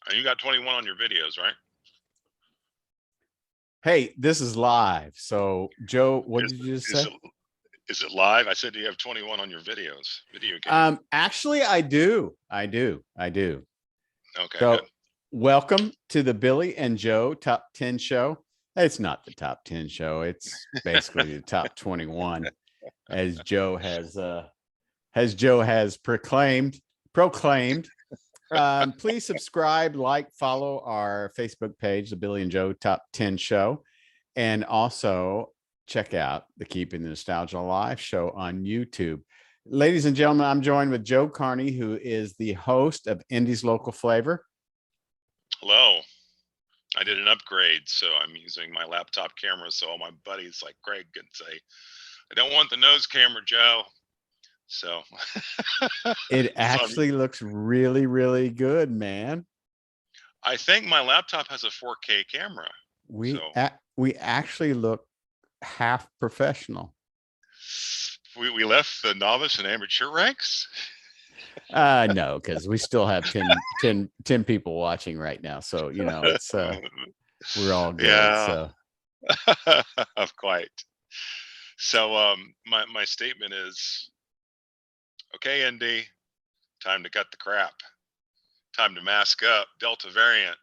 And you got 21 on your videos, right? Hey, this is live. So, Joe, what Is did you just is say? it is it live? I said you have 21 on your videos, video game. Actually, I do. I do. Okay, good. So, welcome to the Billy and Joe Top 10 show. It's not the top 10 show. It's basically the top 21 as Joe has proclaimed. Please subscribe, like, follow our Facebook page, the Billy and Joe Top 10 show, and also check out the Keeping the Nostalgia Alive show on YouTube. Ladies and gentlemen, I'm joined with Joe Carney, who is the host of Indy's Local Flavor. Hello. I did an upgrade, so I'm using my laptop camera. So all my buddies like Greg can say, "I don't want the nose camera, Joe." So It so actually looks really, really good, man. I think my laptop has a 4K camera. So We actually look half professional. we left the novice and amateur ranks. No, because we still have 10 people watching right now. So, it's we're all good. Yeah, So of quite. So my statement is, okay, Indy, time to cut the crap. Time to mask up. Delta variant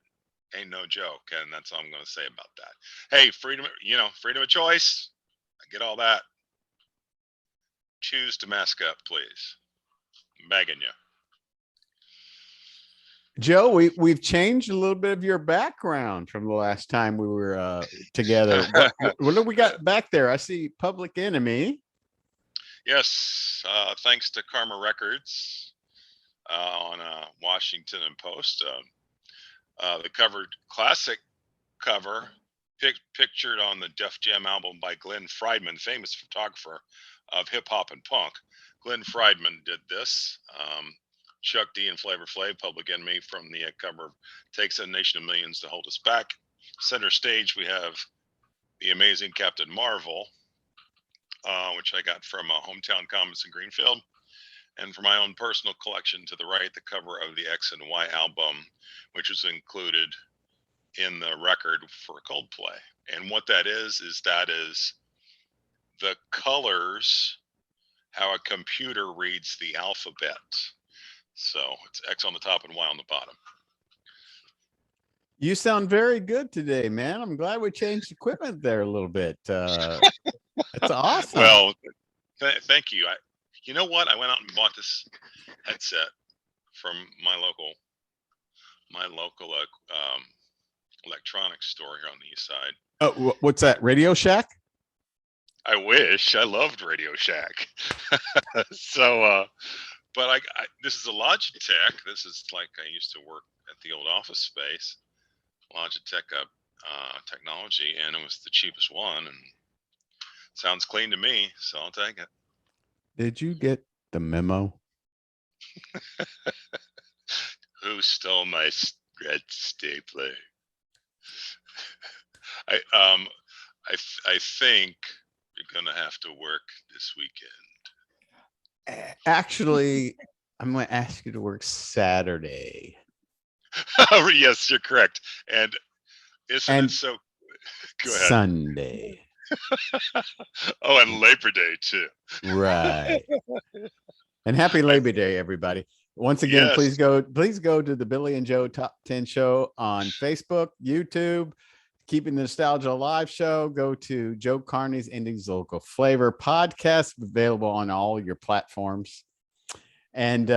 ain't no joke, and that's all I'm going to say about that. Hey, freedom, freedom of choice. I get all that. Choose to mask up, please. I'm begging you. Joe, we've changed a little bit of your background from the last time we were together. What do we got back there? I see Public Enemy. Yes, thanks to Karma Records on Washington and Post. The covered classic cover pictured on the Def Jam album by Glenn Friedman, famous photographer of hip hop and punk. Glenn Friedman did this. Chuck D and Flavor Flav, Public Enemy, from the cover Takes a Nation of Millions to Hold Us Back. Center stage, we have the amazing Captain Marvel, which I got from Hometown Comics in Greenfield. And for my own personal collection to the right, the cover of the X and Y album, which was included in the record for Coldplay. And what that is the colors, how a computer reads the alphabet. So it's X on the top and Y on the bottom. You sound very good today, man. I'm glad we changed equipment there a little bit. That's awesome. Well, thank you. You know what? I went out and bought this headset from my local electronics store here on the east side. Oh, what's that? Radio Shack? I wish. I loved Radio Shack. So, but this is a Logitech. This is like I used to work at the old office space, Logitech technology, and it was the cheapest one, and sounds clean to me, so I'll take it. Did you get the memo? Who stole my red stapler? I think you're gonna have to work this weekend. Actually, I'm going to ask you to work Saturday. Yes, you're correct. And isn't it so? Go ahead. Sunday. Oh, and Labor Day too. Right. And happy Labor Day, everybody. Once again, Yes. please go to the Billy and Joe Top 10 show on Facebook, YouTube, Keeping the Nostalgia Alive show. Go to Joe Carney's Indy's Local Flavor podcast, available on all your platforms. And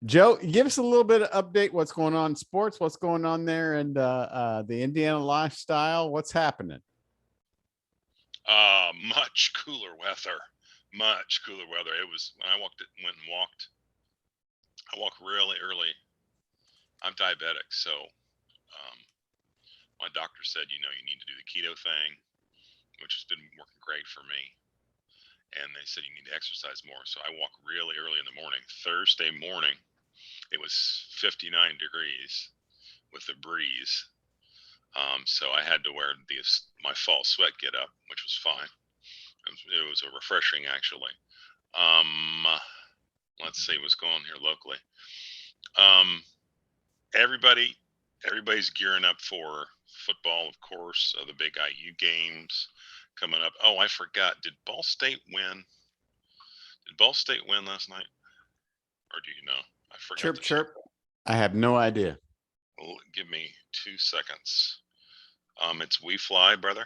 Joe, give us a little bit of update. What's going on in sports? What's going on there? And the Indiana lifestyle? What's happening? Much cooler weather. Much cooler weather. It was when I went and walked. I walk really early. I'm diabetic, so my doctor said, you need to do the keto thing, which has been working great for me. And they said you need to exercise more. So I walk really early in the morning. Thursday morning, it was 59 degrees with a breeze. So I had to wear my fall sweat get up, which was fine. It was a refreshing, actually. Let's see what's going on here locally. everybody's gearing up for football, of course. The big IU games coming up. Oh, I forgot. Did Ball State win? Did Ball State win last night? Or do you know? I forgot. Chirp, chirp. I have no idea. Well, give me 2 seconds. It's We Fly, brother.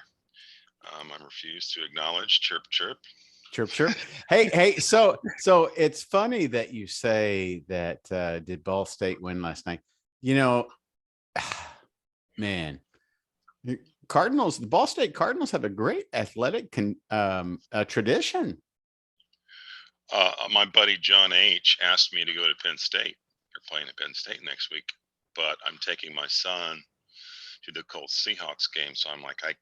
I refuse to acknowledge. Chirp, chirp. Chirp, chirp. Hey. So it's funny that you say that. Did Ball State win last night? You know, man, the Ball State Cardinals have a great athletic tradition. My buddy John H. asked me to go to Penn State. They're playing at Penn State next week, but I'm taking my son to the Colts Seahawks game, so I'm like, I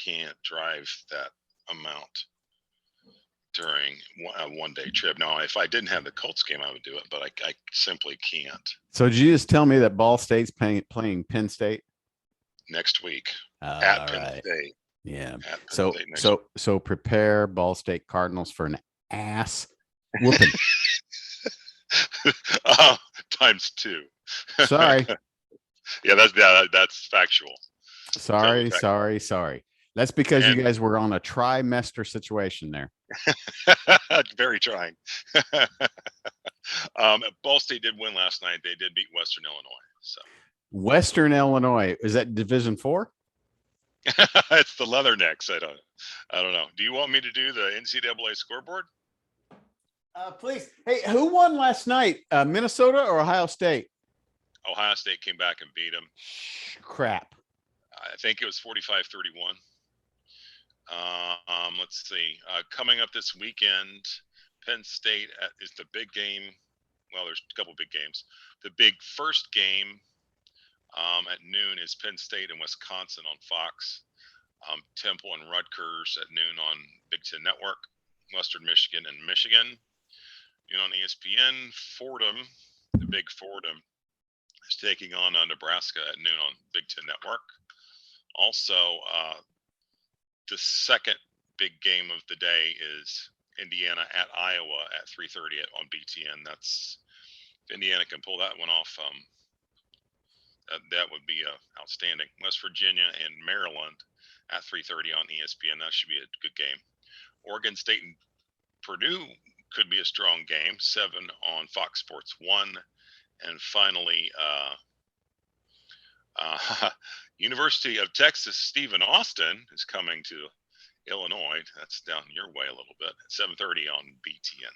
can't drive that amount during a one-day trip. Now, if I didn't have the Colts game, I would do it, but I simply can't. So did you just tell me that Ball State's playing Penn State next week at Penn State? Yeah. So prepare Ball State Cardinals for an ass whooping. Times 2. Sorry. Yeah, that's factual. Sorry. That's because you guys were on a trimester situation there. Very trying. Ball State did win last night. They did beat Western Illinois. So Western Illinois, is that Division 4? It's the Leathernecks. I don't know. Do you want me to do the NCAA scoreboard? Please. Hey, who won last night? Minnesota or Ohio State? Ohio State came back and beat them. Crap. I think it was 45-31. Let's see. Coming up this weekend, Penn State is the big game. Well, there's a couple big games. The big first game at noon is Penn State and Wisconsin on Fox. Temple and Rutgers at noon on Big Ten Network. Western Michigan and Michigan. Noon on ESPN. Fordham, the big Fordham, is taking on Nebraska at noon on Big Ten Network. Also, the second big game of the day is Indiana at Iowa at 3:30 on BTN. That's if Indiana can pull that one off. That would be outstanding. West Virginia and Maryland at 3:30 on ESPN. That should be a good game. Oregon State and Purdue could be a strong game. 7 on Fox Sports 1, and finally, University of Texas Stephen Austin is coming to Illinois. That's down your way a little bit. At 7:30 on BTN,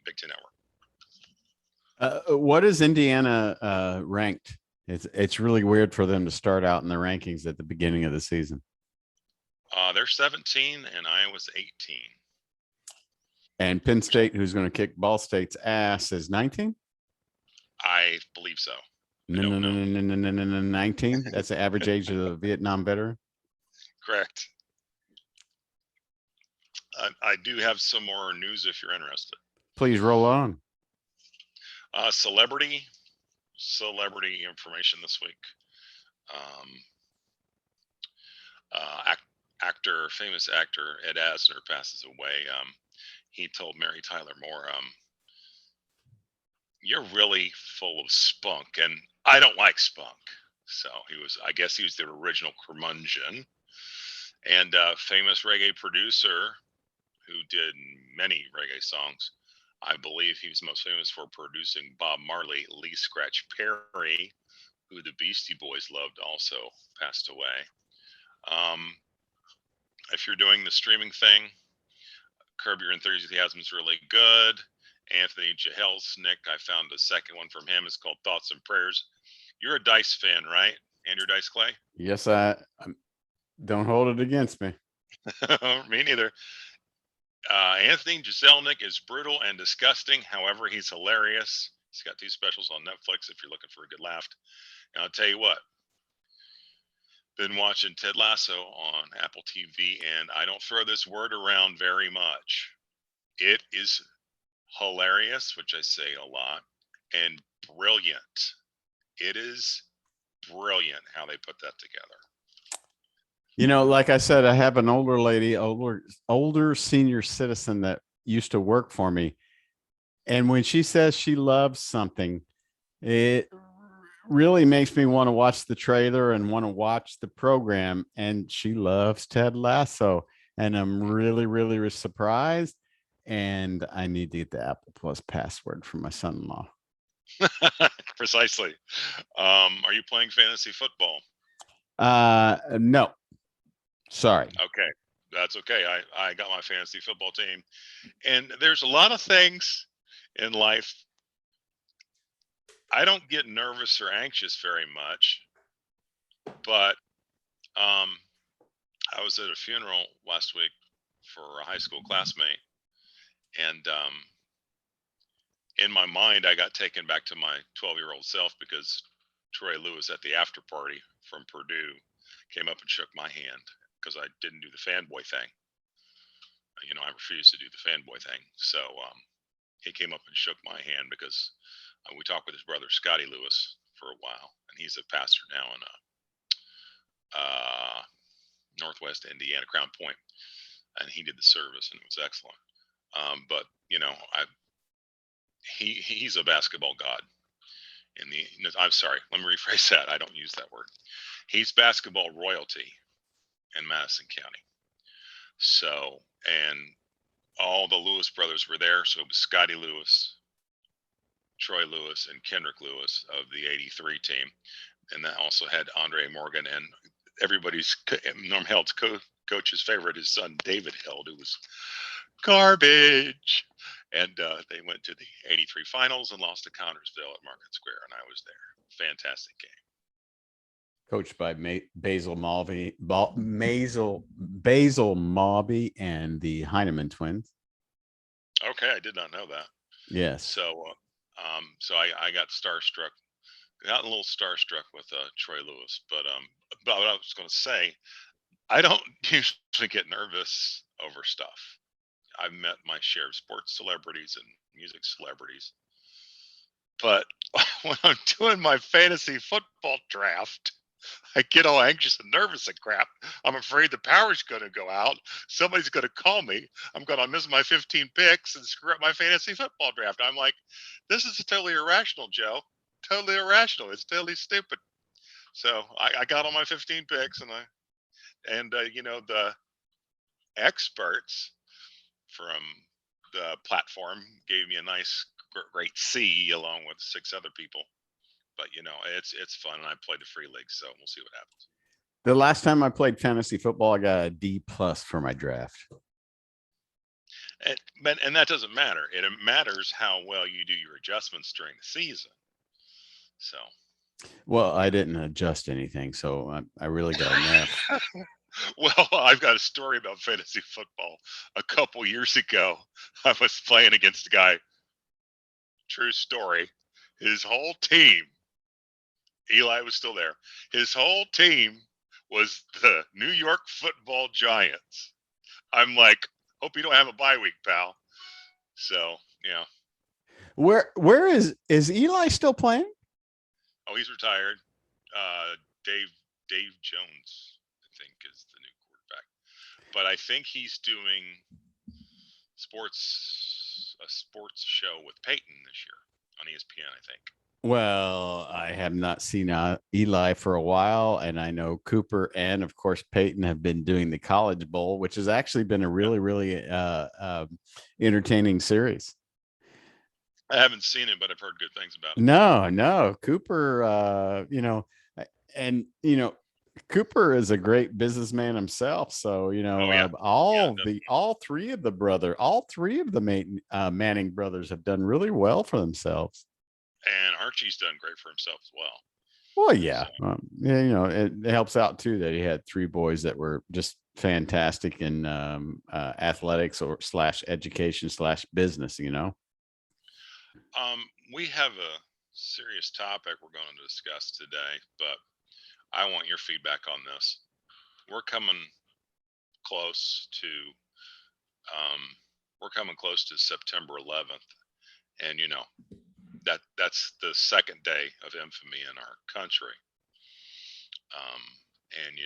Big Ten Network. What is Indiana ranked? It's really weird for them to start out in the rankings at the beginning of the season. They're 17 and Iowa's 18. And Penn State, who's going to kick Ball State's ass, is 19? I believe so. No, 19. That's the average age of the Vietnam veteran. Correct. I do have some more news if you're interested. Please roll on. Celebrity information this week. Famous actor Ed Asner passes away. He told Mary Tyler Moore, "You're really full of spunk," and I don't like spunk. So I guess he was the original curmudgeon. And famous reggae producer who did many reggae songs. I believe he was most famous for producing Bob Marley. Lee Scratch Perry, who the Beastie Boys loved, also passed away. If you're doing the streaming thing, Curb Your Enthusiasm is really good. Anthony Jeselnik, I found a second one from him. It's called Thoughts and Prayers. You're a Dice fan, right? Andrew Dice Clay? Yes, I don't hold it against me. Me neither. Anthony Jeselnik is brutal and disgusting. However, he's hilarious. He's got 2 specials on Netflix if you're looking for a good laugh. And I'll tell you what, been watching Ted Lasso on Apple TV, and I don't throw this word around very much. It is hilarious, which I say a lot, and brilliant. It is brilliant how they put that together. You know, like I said, I have an older senior citizen that used to work for me. And when she says she loves something, it really makes me want to watch the trailer and want to watch the program. And she loves Ted Lasso. And I'm really, really surprised. And I need to get the Apple Plus password for my son-in-law. Precisely. Are you playing fantasy football? No, sorry. Okay, that's okay. I got my fantasy football team, and there's a lot of things in life. I don't get nervous or anxious very much, but um, I was at a funeral last week for a high school classmate, and in my mind, I got taken back to my 12-year-old self because Troy Lewis at the after party from Purdue came up and shook my hand because I didn't do the fanboy thing. I refused to do the fanboy thing. So he came up and shook my hand because we talked with his brother Scotty Lewis for a while, and he's a pastor now in Northwest Indiana, Crown Point, and he did the service, and it was excellent. But he's a basketball god. I'm sorry, let me rephrase that. I don't use that word. He's basketball royalty in Madison County. So, and all the Lewis brothers were there. So it was Scotty Lewis, Troy Lewis, and Kendrick Lewis of the '83 team, and that also had Andre Morgan and everybody's Norm Held's coach's favorite, his son David Held, who was garbage. And they went to the '83 finals and lost to Connersville at Market Square, and I was there. Fantastic game. Coached by Basil Mawby and the Heineman twins. Okay, I did not know that. Yes. So, so I got starstruck, got a little starstruck with Troy Lewis. But what I was going to say, I don't usually get nervous over stuff. I've met my share of sports celebrities and music celebrities, but when I'm doing my fantasy football draft, I get all anxious and nervous and crap. I'm afraid the power's going to go out. Somebody's going to call me. I'm going to miss my 15 picks and screw up my fantasy football draft. I'm like, this is totally irrational, Joe. Totally irrational. It's totally stupid. So I got all my 15 picks, and the experts from the platform gave me a nice, great C along with 6 other people. But it's fun, and I played the free league, so we'll see what happens. The last time I played fantasy football, I got a D+ for my draft. And that doesn't matter. It matters how well you do your adjustments during the season. So, well, I didn't adjust anything, so I really got enough. Well, I've got a story about fantasy football. A couple years ago, I was playing against a guy. True story. His whole team, Eli was still there. His whole team was the New York Football Giants. I'm like, hope you don't have a bye week, pal. So, yeah. Where is Eli still playing? Oh, he's retired. Dave Jones, I think, is the new quarterback. But I think he's doing a sports show with Peyton this year on ESPN, I think. Well, I have not seen Eli for a while, and I know Cooper and, of course, Peyton have been doing the College Bowl, which has actually been a really, really entertaining series. I haven't seen it, but I've heard good things about it. No, Cooper, and Cooper is a great businessman himself. So, all three of the Manning brothers have done really well for themselves. And Archie's done great for himself as well. Well, yeah. So. It helps out too that he had 3 boys that were just fantastic in athletics or / education / business, We have a serious topic we're going to discuss today, but I want your feedback on this. We're coming close to September 11th, and that's the second day of infamy in our country. And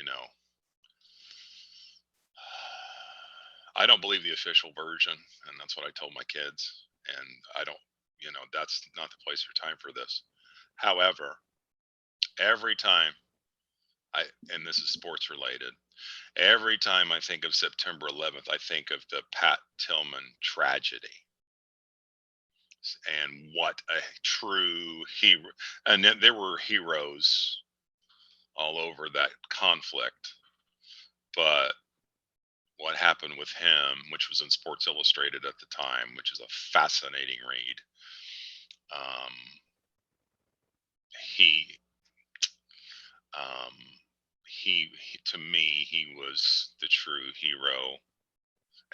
I don't believe the official version, and that's what I told my kids. And I don't, that's not the place or time for this. However, every time and this is sports related, every time I think of September 11th, I think of the Pat Tillman tragedy and what a true hero. And then there were heroes all over that conflict, but what happened with him, which was in Sports Illustrated at the time, which is a fascinating read. Um, he, um, to me, he was the true hero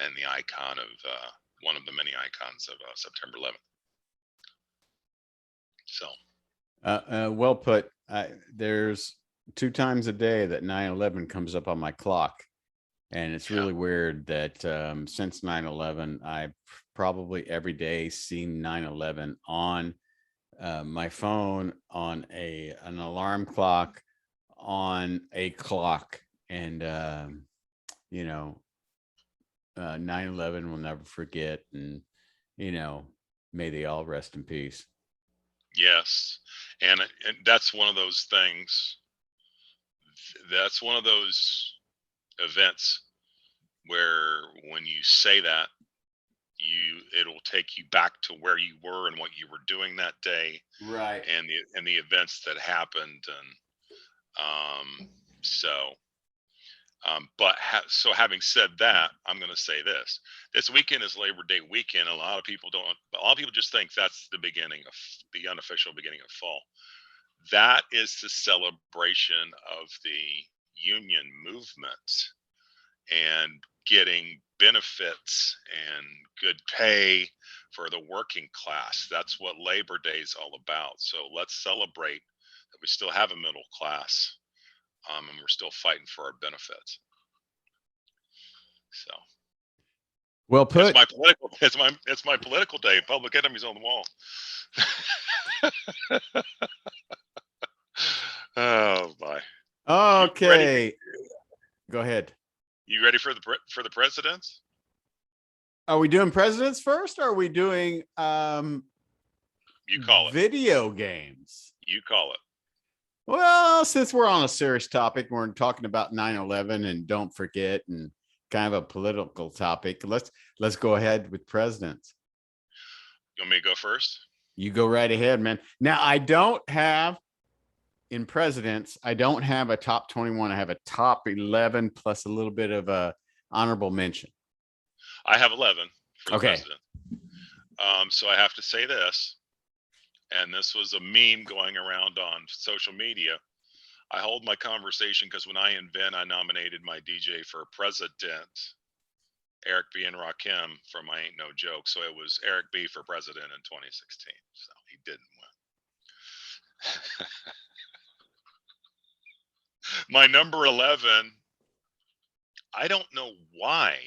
and the icon of one of the many icons of September 11th. So, well put. There's 2 times a day that 9/11 comes up on my clock. And it's really weird that since 9/11, I've probably every day seen 9/11 on my phone, on an alarm clock, on a clock. And, 9/11 will never forget. And, may they all rest in peace. yes. And that's one of those things. That's one of those events where when you say that, it'll take you back to where you were and what you were doing that day, Right. and the events that happened. And so having said that, I'm going to say this weekend is Labor Day weekend. A lot of people just think that's the unofficial beginning of fall. That is the celebration of the union movement and getting benefits and good pay for the working class. That's what Labor Day is all about. So let's celebrate that we still have a middle class, and we're still fighting for our benefits. So, well put. It's my political day. Public Enemies on the wall. Oh my. Okay. Go ahead. You ready for the presidents? Are we doing presidents first? Or are we doing you call it video games? You call it. Well, since we're on a serious topic, we're talking about 9/11 and don't forget, and kind of a political topic. Let's go ahead with presidents. You want me to go first? You go right ahead, man. Now, I don't have in presidents, I don't have a top 21. I have a top 11 plus a little bit of a honorable mention. I have 11 for okay. president. So I have to say this, and this was a meme going around on social media. I hold my conversation because when I nominated my DJ for president, Eric B. and Rakim from I Ain't No Joke. So it was Eric B. for president in 2016. So he didn't win. My number 11, I don't know why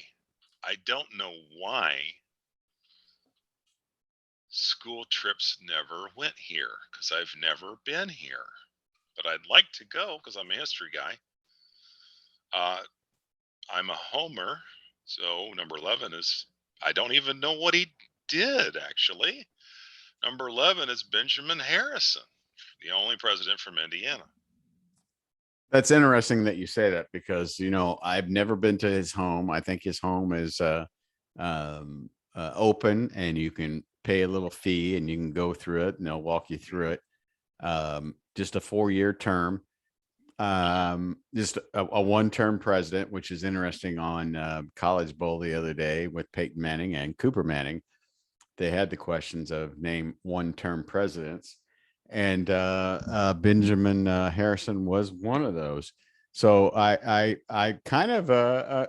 school trips never went here, because I've never been here. But I'd like to go because I'm a history guy. I'm a homer. So number 11 is, I don't even know what he did, actually. Number 11 is Benjamin Harrison, the only president from Indiana. That's interesting that you say that, because, I've never been to his home. I think his home is open, and you can pay a little fee and you can go through it, and they'll walk you through it. Just a 4-year term. Just a 1-term president, which is interesting. On College Bowl the other day with Peyton Manning and Cooper Manning, they had the questions of name 1-term presidents, and Benjamin Harrison was one of those. So I kind of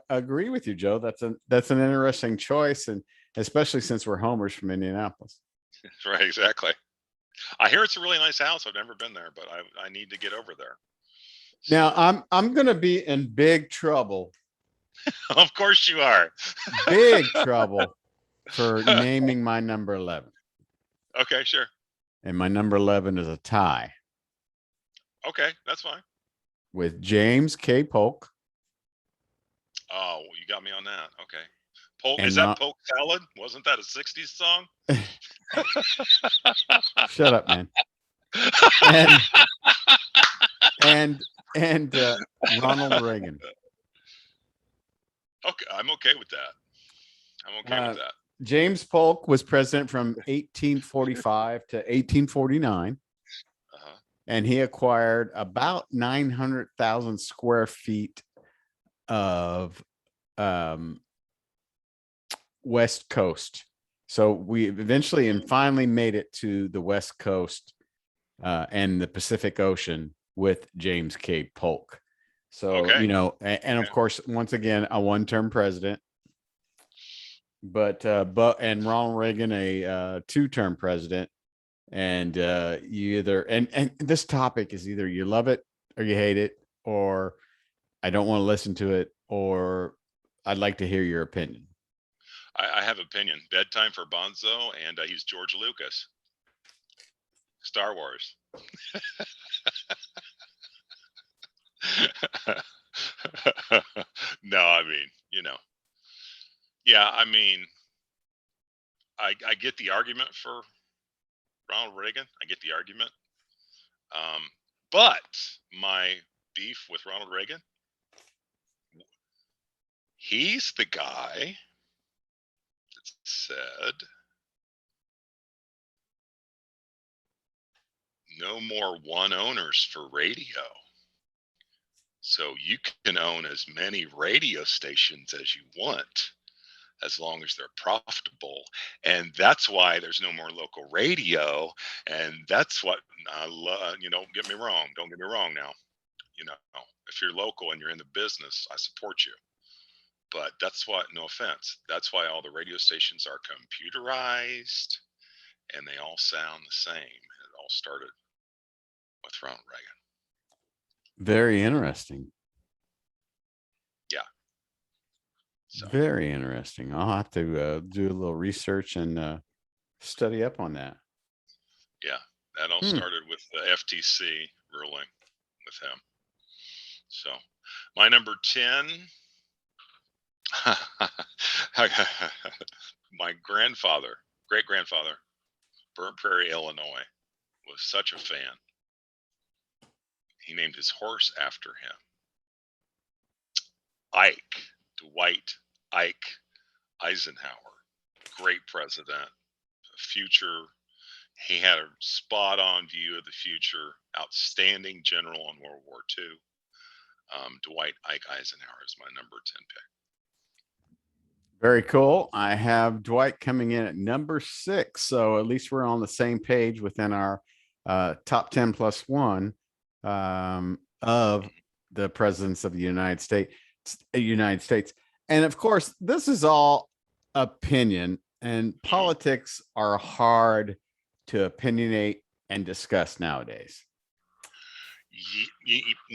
agree with you, Joe. That's an interesting choice, and especially since we're homers from Indianapolis. Right, exactly. I hear it's a really nice house. I've never been there, but I need to get over there. Now I'm going to be in big trouble. Of course you are. Big trouble for naming my number 11. Okay, sure. And my number 11 is a tie. Okay, that's fine. With James K. Polk. Oh, you got me on that. Okay. Polk, is that Polk Salad? Wasn't that a 60s song? Shut up, man. and Ronald Reagan. Okay, I'm okay with that. I'm okay with that. James Polk was president from 1845 to 1849, Uh-huh. and he acquired about 900,000 square feet of West Coast. So we eventually and finally made it to the West Coast and the Pacific Ocean with James K. Polk. So, Okay. and of course, once again, a one-term president. But Ronald Reagan, a two-term president. And you either and this topic is either you love it or you hate it, or I don't want to listen to it, or I'd like to hear your opinion. I have opinion. Bedtime for Bonzo, and I use George Lucas. Star Wars. No, I mean, yeah, I mean, I get the argument for Ronald Reagan. I get the argument. But my beef with Ronald Reagan, he's the guy that said, no more one owners for radio. So you can own as many radio stations as you want, as long as they're profitable. And that's why there's no more local radio. And that's what I love. Don't get me wrong now. If you're local and you're in the business, I support you. But that's why, no offense, that's why all the radio stations are computerized and they all sound the same. It all started with Ronald Reagan. Very interesting. Yeah. So. Very interesting. I'll have to do a little research and study up on that. Yeah, that all started with the FTC ruling with him. So my number 10, my great-grandfather, Burnt Prairie, Illinois, was such a fan. He named his horse after him. Dwight Ike Eisenhower, great president, future. He had a spot on view of the future, outstanding general in World War II. Dwight Ike Eisenhower is my number 10 pick. Very cool. I have Dwight coming in at number 6. So at least we're on the same page within our top 10 plus one of the presidents of the United States. And of course, this is all opinion, and politics are hard to opinionate and discuss nowadays.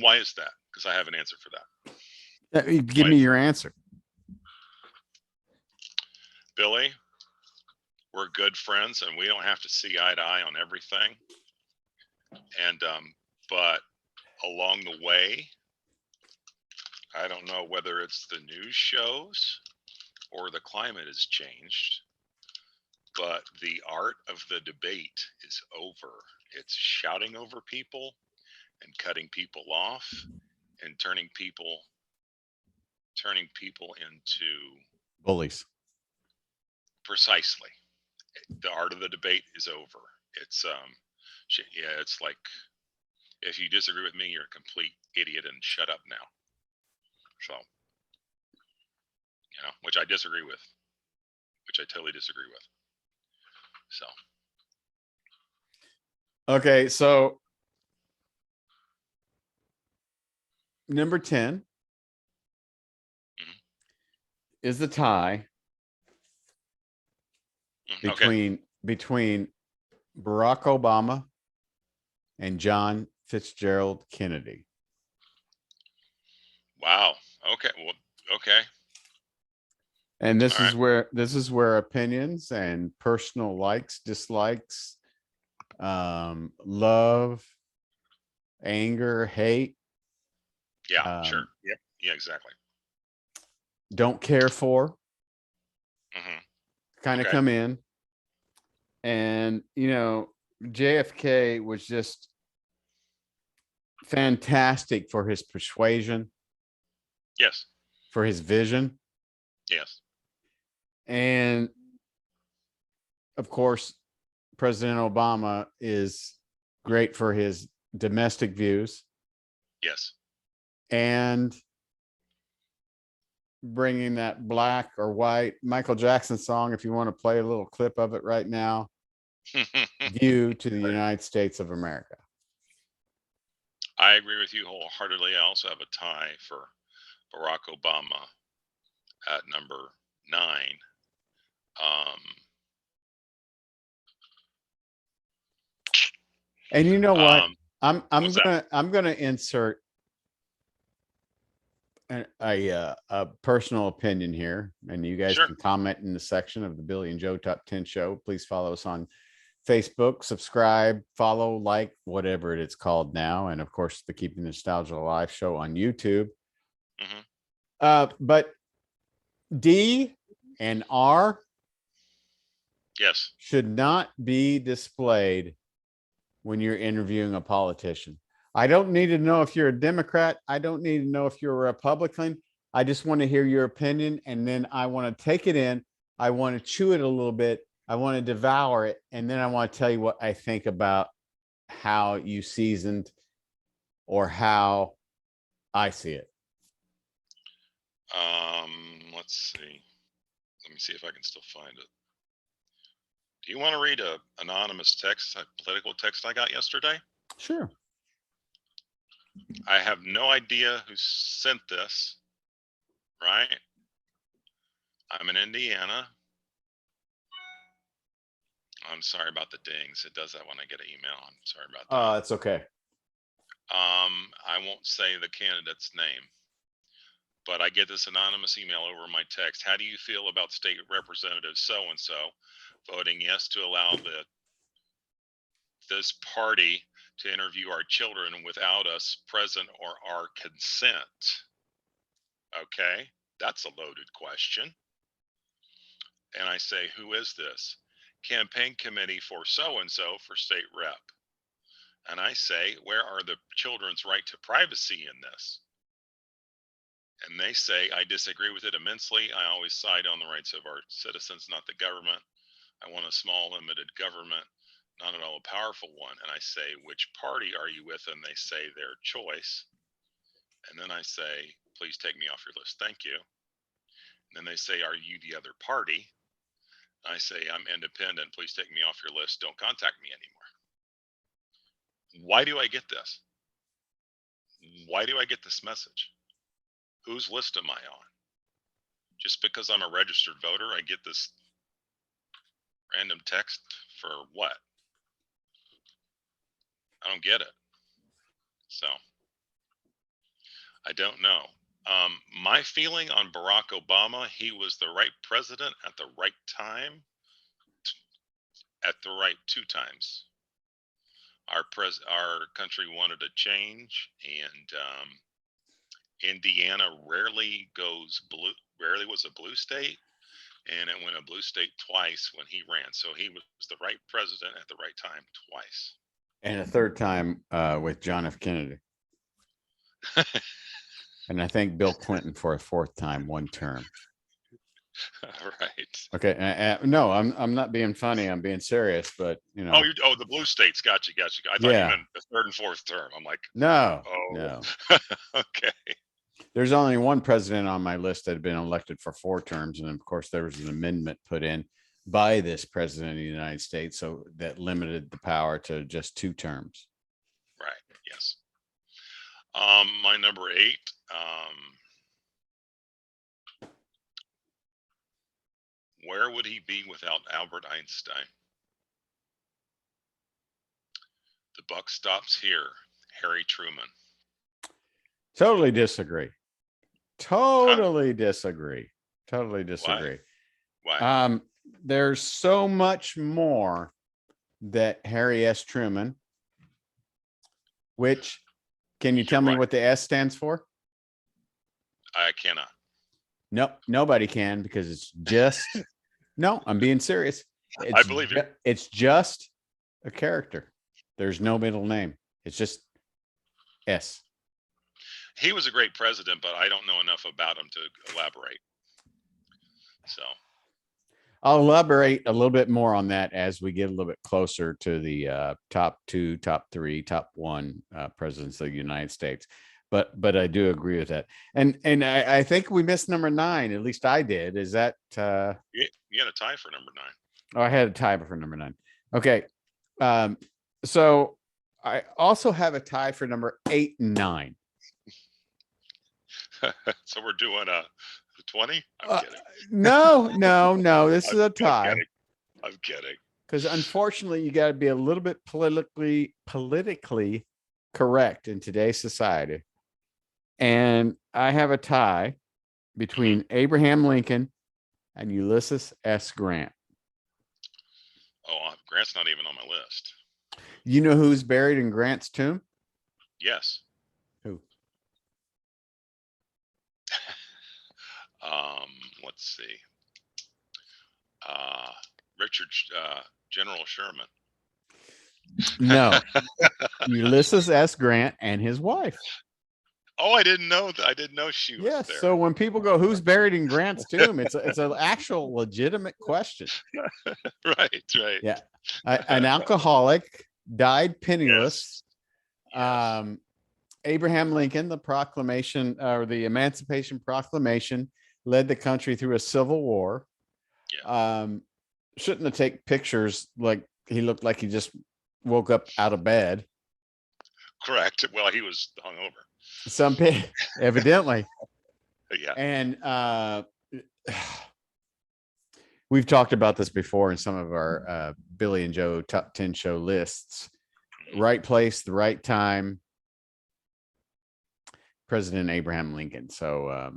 Why is that? Because I have an answer for that. Give me your answer. Billy, we're good friends and we don't have to see eye to eye on everything. And but along the way, I don't know whether it's the news shows or the climate has changed, but the art of the debate is over. It's shouting over people and cutting people off and turning people into bullies. Precisely. The art of the debate is over. It's it's like, if you disagree with me, you're a complete idiot and shut up now. So, which I disagree with, which I totally disagree with. So. Okay, so number 10 is the tie between Barack Obama and John Fitzgerald Kennedy. Wow. Okay. Well, okay. And this is where opinions and personal likes, dislikes, love, anger, hate. Yeah, sure. Yep. Yeah, exactly. Don't care for. Kind of come in. And, JFK was just fantastic for his persuasion, Yes. for his vision, Yes. and of course, President Obama is great for his domestic views Yes. and bringing that black or white Michael Jackson song, if you want to play a little clip of it right now, view to the United States of America. I agree with you wholeheartedly. I also have a tie for Barack Obama at number 9. And you know what? What's that? I'm gonna insert a personal opinion here, and you guys Sure. can comment in the section of the Billy and Joe Top 10 Show. Please follow us on Facebook, subscribe, follow, like, whatever it's called now, and of course the Keeping Nostalgia Alive show on YouTube. But D and R Yes. should not be displayed when you're interviewing a politician. I don't need to know if you're a Democrat. I don't need to know if you're a Republican. I just want to hear your opinion, and then I want to take it in. I want to chew it a little bit. I want to devour it, and then I want to tell you what I think about how you seasoned or how I see it. Let's see. Let me see if I can still find it. Do you want to read a anonymous text, a political text I got yesterday? Sure. I have no idea who sent this, right? I'm in Indiana. I'm sorry about the dings. It does that when I get an email. I'm sorry about that. It's okay. I won't say the candidate's name, but I get this anonymous email over my text. How do you feel about state representative so-and-so voting yes to allow this party to interview our children without us present or our consent? Okay, that's a loaded question. And I say, who is this? Campaign committee for so-and-so for state rep. And I say, where are the children's right to privacy in this? And they say, I disagree with it immensely. I always side on the rights of our citizens, not the government. I want a small, limited government, not an all-powerful one. And I say, which party are you with? And they say their choice. And then I say, please take me off your list. Thank you. And then they say, are you the other party? I say, I'm independent. Please take me off your list. Don't contact me anymore. Why do I get this? Why do I get this message? Whose list am I on? Just because I'm a registered voter, I get this random text for what? I don't get it. So I don't know. My feeling on Barack Obama, he was the right president at the right time, at the right 2 times. Our country wanted a change, and Indiana rarely goes blue, rarely was a blue state, and it went a blue state twice when he ran. So he was the right president at the right time twice. And a third time with John F. Kennedy. And I think Bill Clinton for a 4th time, 1 term. Right. Okay. No, I'm not being funny. I'm being serious, but you know. Oh, the blue states. Gotcha. I thought you meant the 3rd and 4th term. I'm like, no. Okay. There's only one president on my list that had been elected for 4 terms. And of course, there was an amendment put in by this president of the United States. So that limited the power to just 2 terms. Right. Yes. My number 8, where would he be without Albert Einstein? The buck stops here. Harry Truman. Totally disagree. Totally disagree. Why? There's so much more that Harry S. Truman, which, can you tell me what the S stands for? I cannot. Nope, nobody can, because it's just, no, I'm being serious. I believe you. It's just a character. There's no middle name. It's just S. He was a great president, but I don't know enough about him to elaborate. So I'll elaborate a little bit more on that as we get a little bit closer to the top 2, top 3, top 1 presidents of the United States. But I do agree with that. And I think we missed number 9. At least I did. Is that you had a tie for number 9. Oh, I had a tie for number 9. Okay. So I also have a tie for number 8 and 9. So we're doing a 20. I'm kidding. No. This is a tie. I'm kidding. Because unfortunately, you got to be a little bit politically correct in today's society. And I have a tie between Abraham Lincoln and Ulysses S. Grant. Oh, Grant's not even on my list. You know who's buried in Grant's tomb? Yes. Who? Let's see. Richard General Sherman. No. Ulysses S. Grant and his wife. Oh, I didn't know that. I didn't know she was Yes. there. So when people go, "Who's buried in Grant's tomb?" It's an actual legitimate question. Right. Yeah. An alcoholic, died penniless. Yes. Abraham Lincoln, the proclamation or the Emancipation Proclamation, led the country through a civil war. Yeah. Shouldn't have taken pictures like he looked like he just woke up out of bed. Correct. Well, he was hungover. Some evidently. Yeah. And we've talked about this before in some of our Billy and Joe top 10 show lists. Right place, the right time. President Abraham Lincoln. So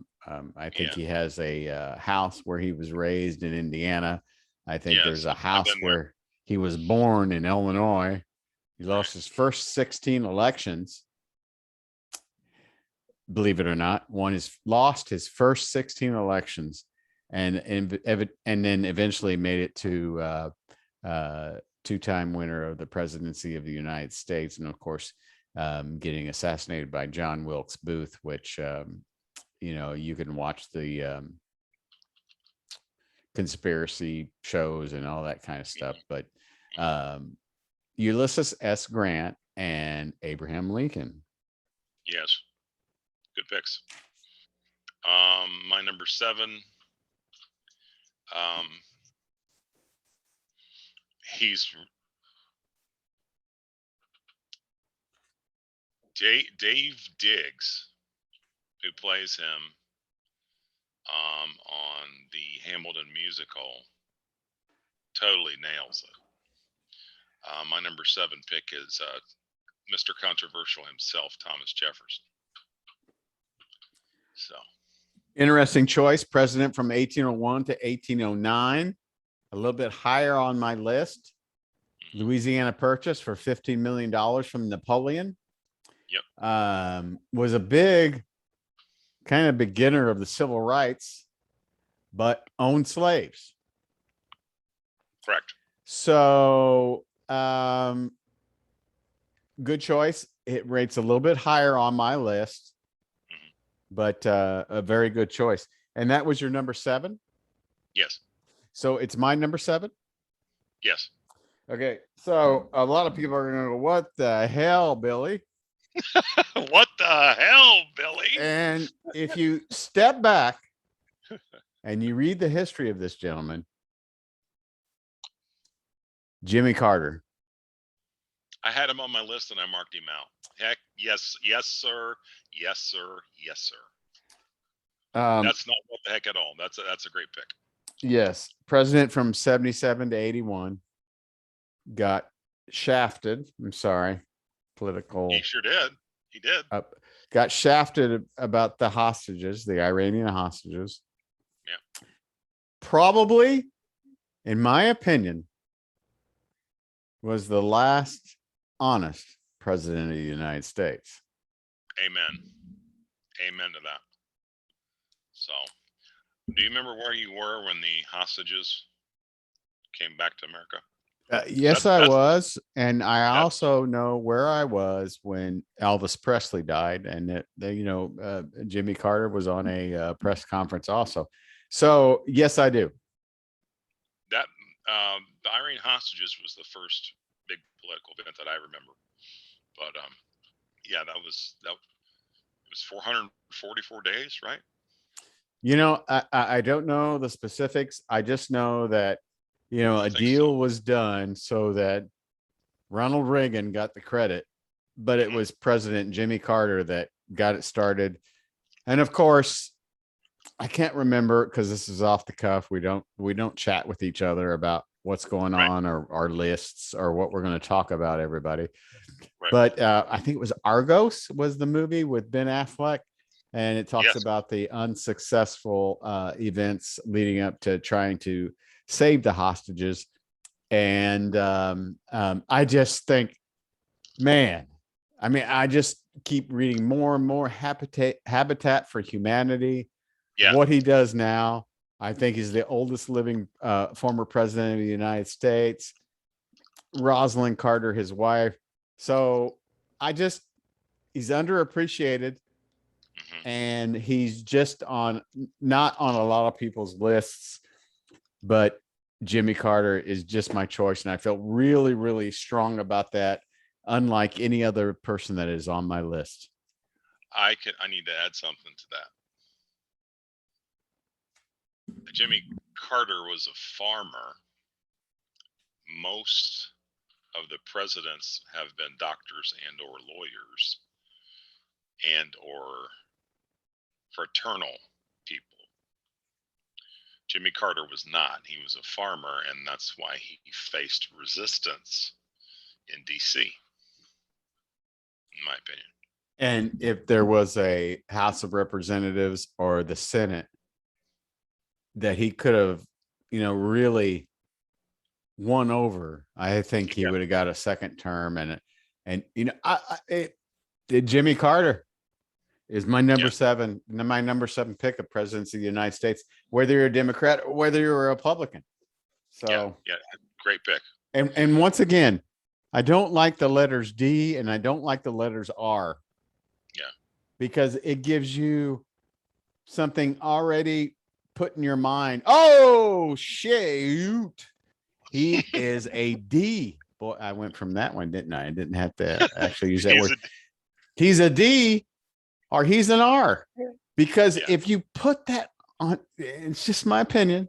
I think he has a house where he was raised in Indiana. I think there's a house where he was born in Illinois. He lost his first 16 elections. Believe it or not, lost his first 16 elections, and then eventually made it to 2-time winner of the presidency of the United States, and of course, getting assassinated by John Wilkes Booth, which you can watch the conspiracy shows and all that kind of stuff. But Ulysses S. Grant and Abraham Lincoln. Yes. Good picks. My number 7. He's Dave Diggs, who plays him on the Hamilton musical. Totally nails it. My number 7 pick is Mr. Controversial himself, Thomas Jefferson. So interesting choice. President from 1801 to 1809. A little bit higher on my list. Louisiana Purchase for $15 million from Napoleon. Yep. Was a big kind of beginner of the civil rights, but owned slaves. Correct. So good choice. It rates a little bit higher on my list, but a very good choice. And that was your number 7? Yes. So it's my number 7? Yes. Okay. So a lot of people are going to go, "What the hell, Billy?" What the hell, Billy? And if you step back and you read the history of this gentleman, Jimmy Carter. I had him on my list and I marked him out. Heck, yes, sir. Yes, sir. Yes, sir. That's not what the heck at all. That's a great pick. Yes. President from 77 to 81. Got shafted. I'm sorry. Political. He sure did. He did. Got shafted about the hostages, the Iranian hostages. Yeah. Probably, in my opinion, was the last honest president of the United States. Amen. Amen to that. So, do you remember where you were when the hostages came back to America? Yes, I That's was, and I that. also know where I was when Elvis Presley died, and Jimmy Carter was on a press conference also. So yes, I do. That the Irene hostages was the first big political event that I remember. But yeah, that it was 444 days, right? I don't know the specifics. I just know that I a think so. deal was done so that Ronald Reagan got the credit, but it Hmm. was President Jimmy Carter that got it started. And of course, I can't remember because this is off the cuff. We don't chat with each other about what's going Right, on or our lists or what we're going to talk about, everybody. right. But I think it was Argos was the movie with Ben Affleck, and it talks Yes. about the unsuccessful events leading up to trying to save the hostages. And I just think, man, I mean, I just keep reading more and more Habitat for Humanity. Yeah. What he does now, I think he's the oldest living former president of the United States. Rosalind Carter, his wife. So I just, he's underappreciated, Hmm. and he's just on, not on a lot of people's lists, but Jimmy Carter is just my choice. And I felt really, really strong about that, unlike any other person that is on my list. I need to add something to that. Jimmy Carter was a farmer. Most of the presidents have been doctors and or lawyers and or fraternal people. Jimmy Carter was not. He was a farmer, and that's why he faced resistance in DC, in my opinion. And if there was a House of Representatives or the Senate that he could have, really won over, I think he Yeah. would have got a second term. Jimmy Carter is my number Yeah. seven, my number seven pick of presidents of the United States, whether you're a Democrat or whether you're a Republican. Yeah. So, Yeah. Great pick. and once again, I don't like the letters D and I don't like the letters R. Yeah. Because it gives you something already put in your mind. Oh, shoot. He is a D. Boy, I went from that one, didn't I? I didn't have to actually use that He's word. He's a D or he's an R. Because yeah. if you put that on, it's just my opinion.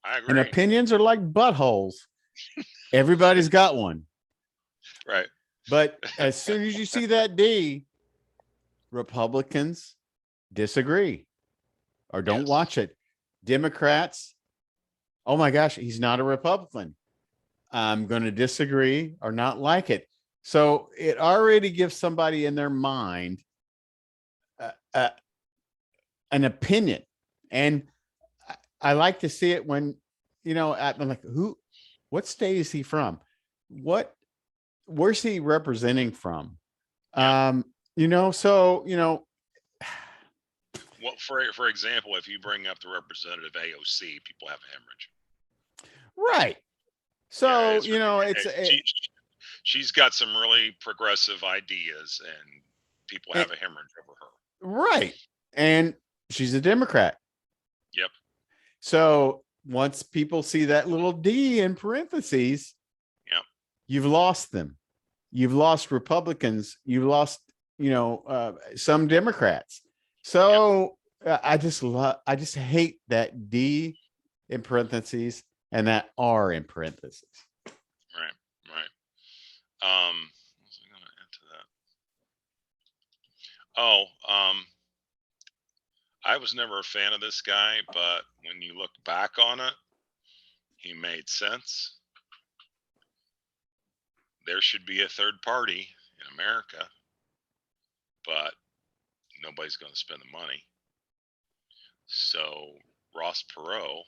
I And agree. opinions are like buttholes. Everybody's got one. Right. But as soon as you see that D, Republicans disagree or don't Yes. watch it. Democrats, oh my gosh, he's not a Republican. I'm going to disagree or not like it. So it already gives somebody in their mind an opinion. And I like to see it when, I'm like, what state is he from? Where's he representing from? Yeah. Well, for example, if you bring up the representative AOC, people have a hemorrhage. Right. Yeah, So, she's got some really progressive ideas, and people have a hemorrhage over her. Right. And she's a Democrat. Yep. So once people see that little D in parentheses, yep, you've lost them. You've lost Republicans. You've lost, some Democrats. So I just hate that D in parentheses and that R in parentheses. Right. Right. What was I going to add to that? Oh, I was never a fan of this guy, but when you look back on it, he made sense. There should be a third party in America, but nobody's going to spend the money. So Ross Perot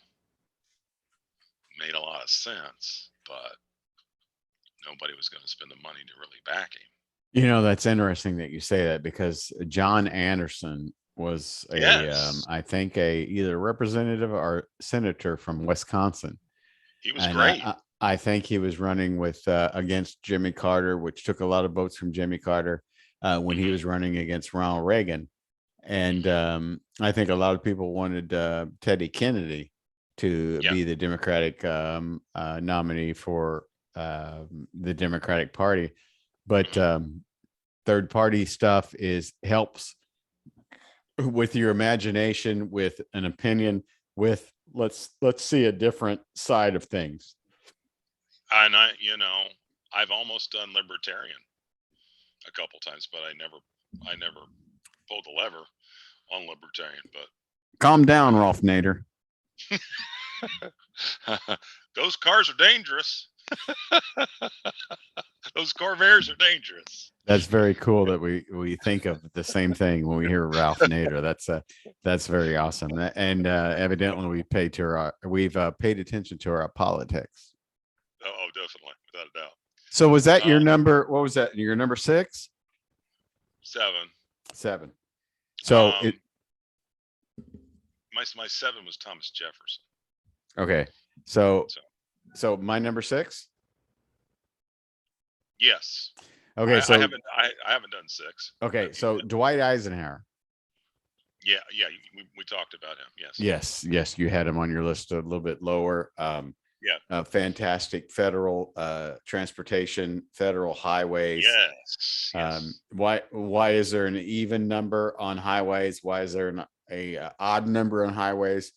made a lot of sense, but nobody was going to spend the money to really back him. That's interesting that you say that because John Anderson was Yes. I think either representative or senator from Wisconsin. He was And great. I think he was running with against Jimmy Carter, which took a lot of votes from Jimmy Carter when he was running against Ronald Reagan. And I think a lot of people wanted Teddy Kennedy to Yeah. be the Democratic nominee for the Democratic Party. But third party stuff helps with your imagination, with an opinion, with let's see a different side of things. And I've almost done libertarian a couple times, but I never pulled the lever on libertarian. But Calm down, Rolf Nader. those cars are dangerous. Those Corvairs are dangerous. That's very cool that we think of the same thing when we hear Ralph Nader. That's very awesome. And evidently we've paid attention to our politics. Oh, definitely, without a doubt. So was that your number? What was that? Your number 6? 7. So my 7 was Thomas Jefferson. Okay. So my number 6. Yes. Okay. So I haven't done 6. Okay. So Dwight Eisenhower. Yeah. We talked about him. Yes. Yes. You had him on your list a little bit lower. Fantastic federal transportation, federal highways. Yes. Why is there an even number on highways? Why is there a odd number on highways?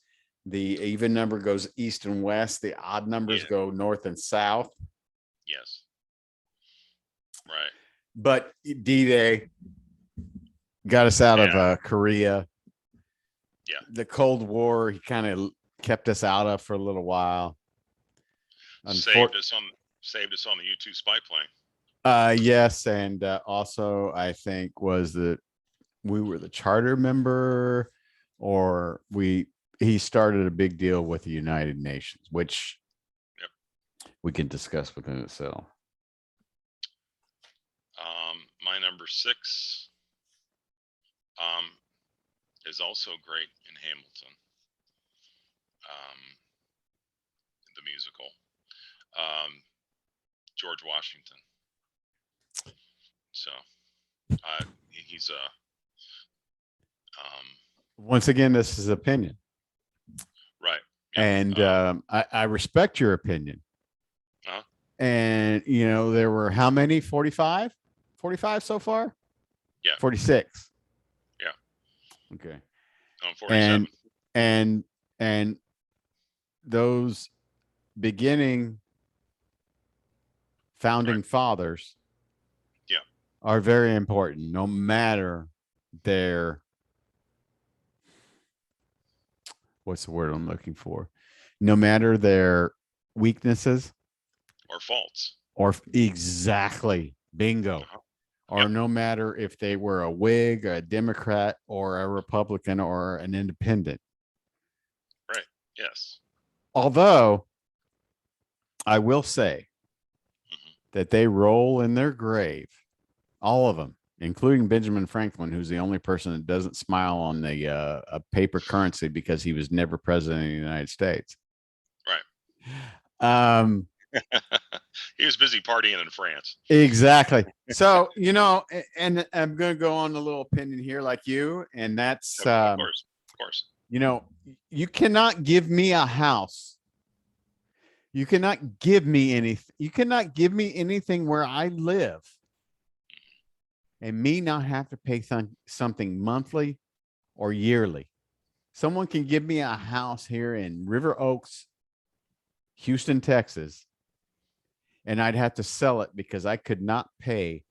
The even number goes east and west. The odd numbers go north and south. Yes. Right. But D-Day got us out of Korea. Yeah. The Cold War, he kind of kept us out of for a little while. Saved us on the U-2 spy plane. Yes, and also I think was that we were the charter member, or he started a big deal with the United Nations, which we can discuss within itself. My number 6 is also great in Hamilton, the musical. George Washington. So he's once again, this is opinion, right? Yeah. And I respect your opinion. And there were how many? 45 so far? Yeah. 46. Yeah. Okay. 47. And those beginning founding fathers are very important, no matter their, what's the word I'm looking for? No matter their weaknesses or faults, or exactly, bingo. Or no matter if they were a Whig, a Democrat, or a Republican, or an independent. Right. Yes. Although I will say that they roll in their grave, all of them, including Benjamin Franklin, who's the only person that doesn't smile on the a paper currency because he was never president of the United States. Right. He was busy partying in France. Exactly. So, and I'm going to go on a little opinion here like you, and that's, of course. You cannot give me a house. You cannot give me anything. You cannot give me anything where I live and me not have to pay something monthly or yearly. Someone can give me a house here in River Oaks, Houston, Texas, and I'd have to sell it because I could not pay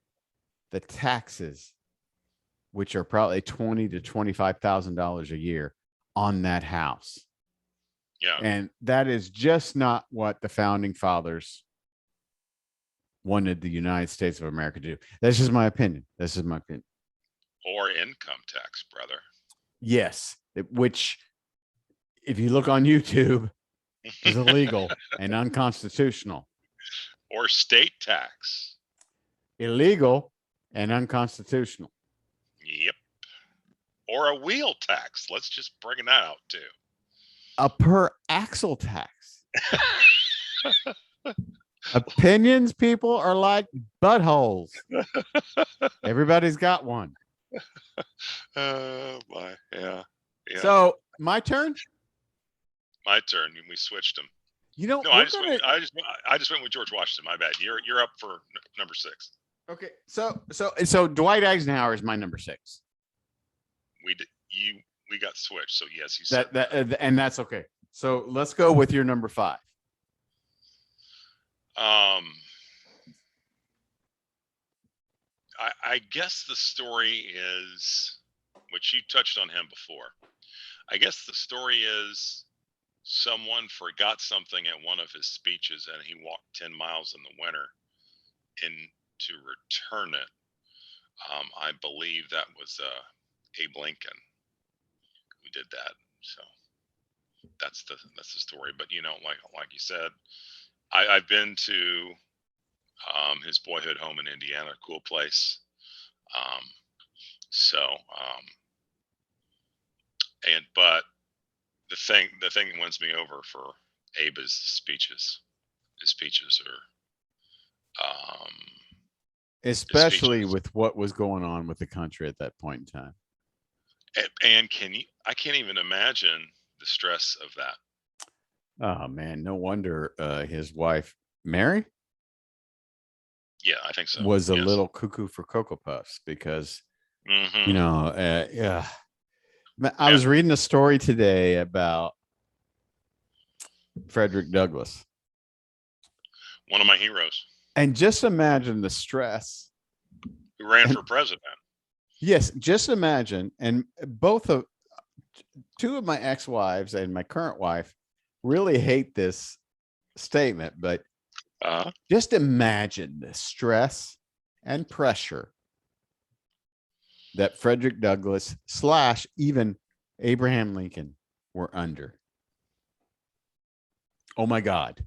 the taxes, which are probably $20,000 to $25,000 a year on that house. Yeah. And that is just not what the founding fathers wanted the United States of America to do. That's just my opinion. Or income tax, brother. Yes. Which, if you look on YouTube, is illegal and unconstitutional. Or state tax. Illegal and unconstitutional. Yep. Or a wheel tax. Let's just bring that out too. A per axle tax. Opinions, people, are like buttholes. Everybody's got one. My, yeah. Yeah. So my turn. My turn. We switched them. You know, No, we're I just gonna. went. I just went with George Washington. My bad. You're up for number 6. Okay, so Dwight Eisenhower is my number 6. We got switched. So yes, you said That and that's okay. So let's go with your number 5. I guess the story is, which you touched on him before. I guess the story is someone forgot something at one of his speeches, and he walked 10 miles in the winter and to return it. I believe that was Abe Lincoln who did that. So that's the story. But like you said, I've been to his boyhood home in Indiana, cool place. But the thing that wins me over for Abe is the speeches. His speeches are Especially with what was going on with the country at that point in time. And I can't even imagine the stress of that. Oh man, no wonder his wife Mary, yeah, I think so, was a little cuckoo for Cocoa Puffs because yeah. I was reading a story today about Frederick Douglass, one of my heroes, and just imagine the stress. Who ran for president? Yes, just imagine. And two of my ex-wives and my current wife really hate this statement, but just imagine the stress and pressure that Frederick Douglass / even Abraham Lincoln were under. Oh my God.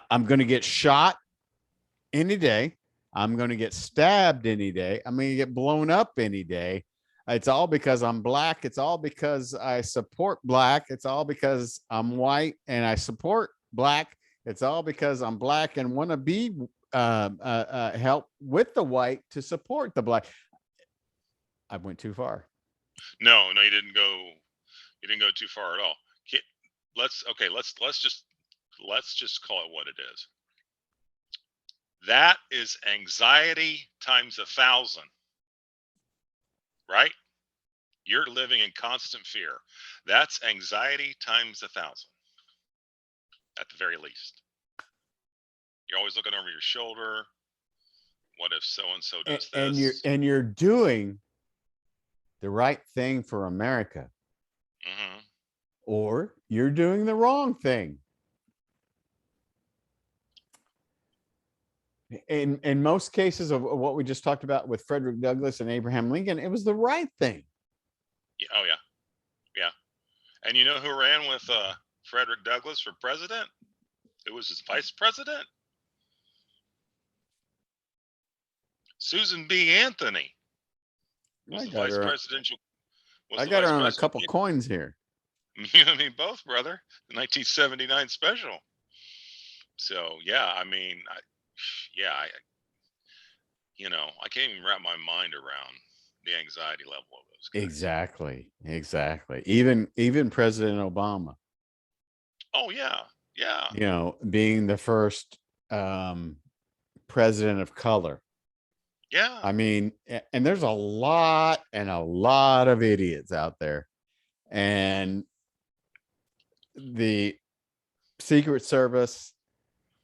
I'm going to get shot any day. I'm going to get stabbed any day. I'm going to get blown up any day. It's all because I'm black. It's all because I support black. It's all because I'm white and I support black. It's all because I'm black and want to be help with the white to support the black. I went too far. No, you didn't go. You didn't go too far at all. Let's just call it what it is. That is anxiety times 1,000, right? You're living in constant fear. That's anxiety times 1,000, at the very least. You're always looking over your shoulder. What if so and so does this? And you're doing the right thing for America, or you're doing the wrong thing. In most cases of what we just talked about with Frederick Douglass and Abraham Lincoln, it was the right thing. Yeah, oh yeah. And you know who ran with Frederick Douglass for president? It was his vice president, Susan B. Anthony. Was the vice presidential? I got her on a couple coins here. You and me both, brother. The 1979 special. So yeah, I mean, I can't even wrap my mind around the anxiety level of those guys. Exactly. Even President Obama. Oh yeah. Being the first president of color. Yeah. I mean, and there's a lot of idiots out there, and the Secret Service,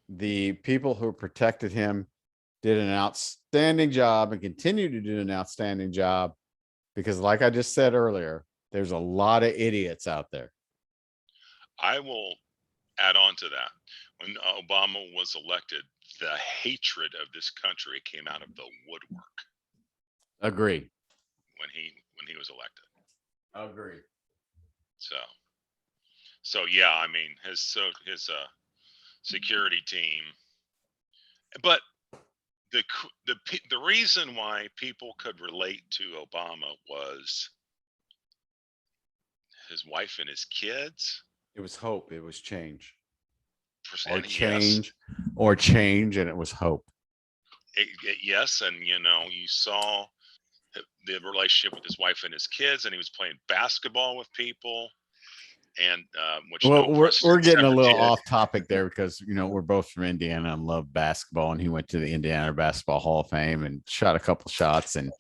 the people who protected him, did an outstanding job and continue to do an outstanding job, because like I just said earlier, there's a lot of idiots out there. I will add on to that. When Obama was elected, the hatred of this country came out of the woodwork. Agree. When he was elected. Agree. So yeah, I mean his security team, but the reason why people could relate to Obama was his wife and his kids. It was hope. It was change. or yes, change, and it was hope. yes, and you saw the relationship with his wife and his kids, and he was playing basketball with people, and which no Well, we're president getting a ever little did. off topic there because we're both from Indiana and love basketball, and he went to the Indiana Basketball Hall of Fame and shot a couple shots, and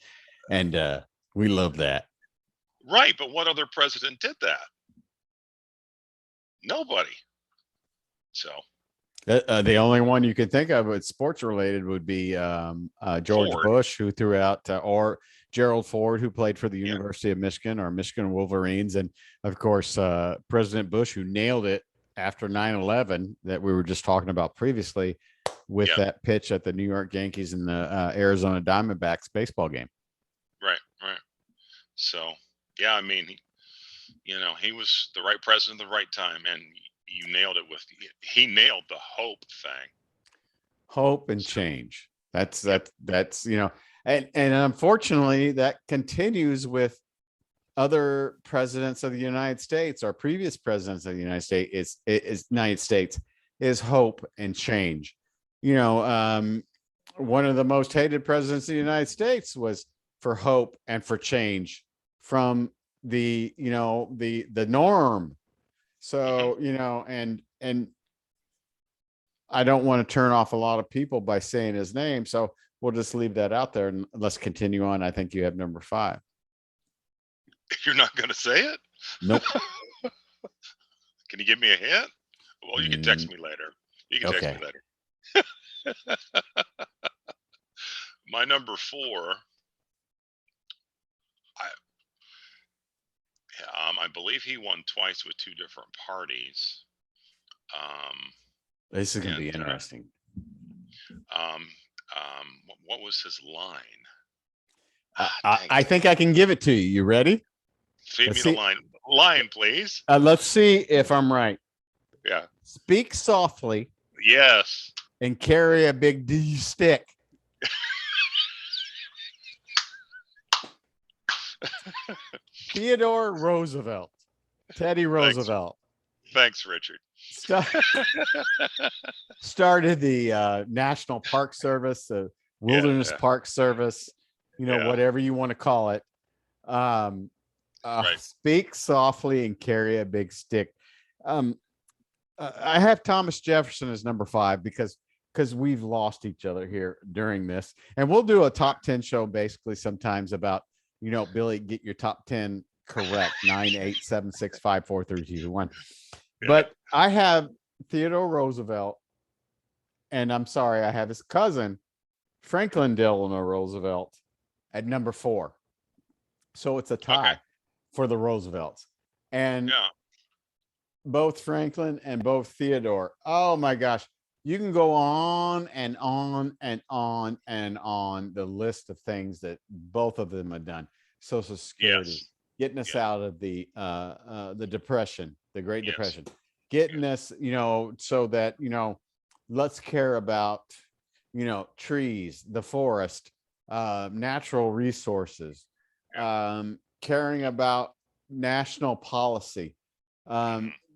we love that. Right, but what other president did that? Nobody. So the only one you could think of that's sports related would be George Ford. Bush, who threw out, or Gerald Ford, who played for the Yeah. University of Michigan or Michigan Wolverines. And of course, President Bush, who nailed it after 9/11 that we were just talking about previously with Yeah. that pitch at the New York Yankees and the Arizona Diamondbacks baseball game. Right. So, yeah, I mean, he was the right president at the right time, and you nailed it he nailed the hope thing. Hope and change. That's and unfortunately that continues with other presidents of the United States, or previous presidents of the United States is hope and change. One of the most hated presidents of the United States was for hope and for change from the norm. So, and I don't want to turn off a lot of people by saying his name. So we'll just leave that out there and let's continue on. I think you have number 5. You're not going to say it? Nope. Can you give me a hint? Well, you can text me later. Okay. Me later. My number 4, I believe he won twice with 2 different parties. This is going to be interesting. What was his line? I think I can give it to you. You ready? Feed me the line. Line, please. Let's see if I'm right. Yeah. Speak softly. Yes. And carry a big D stick. Theodore Roosevelt. Teddy Roosevelt. Thanks, Richard. Started the National Park Service, the Wilderness Park Service, whatever you want to call it. Right. Speak softly and carry a big stick. I have Thomas Jefferson as number 5 because we've lost each other here during this, and we'll do a top 10 show basically sometimes about, Billy, get your top 10 correct. 9, 8, 7, 6, 5, 4, 3, 2, 1. But I have Theodore Roosevelt, and I'm sorry, I have his cousin Franklin Delano Roosevelt at number 4. So it's a tie for the Roosevelts. And both Franklin and both Theodore, oh my gosh, you can go on and on and on and on the list of things that both of them have done. Social Security, getting us out of the Depression, the Great Depression, getting us, so that, let's care about, trees, the forest, natural resources, caring about national policy.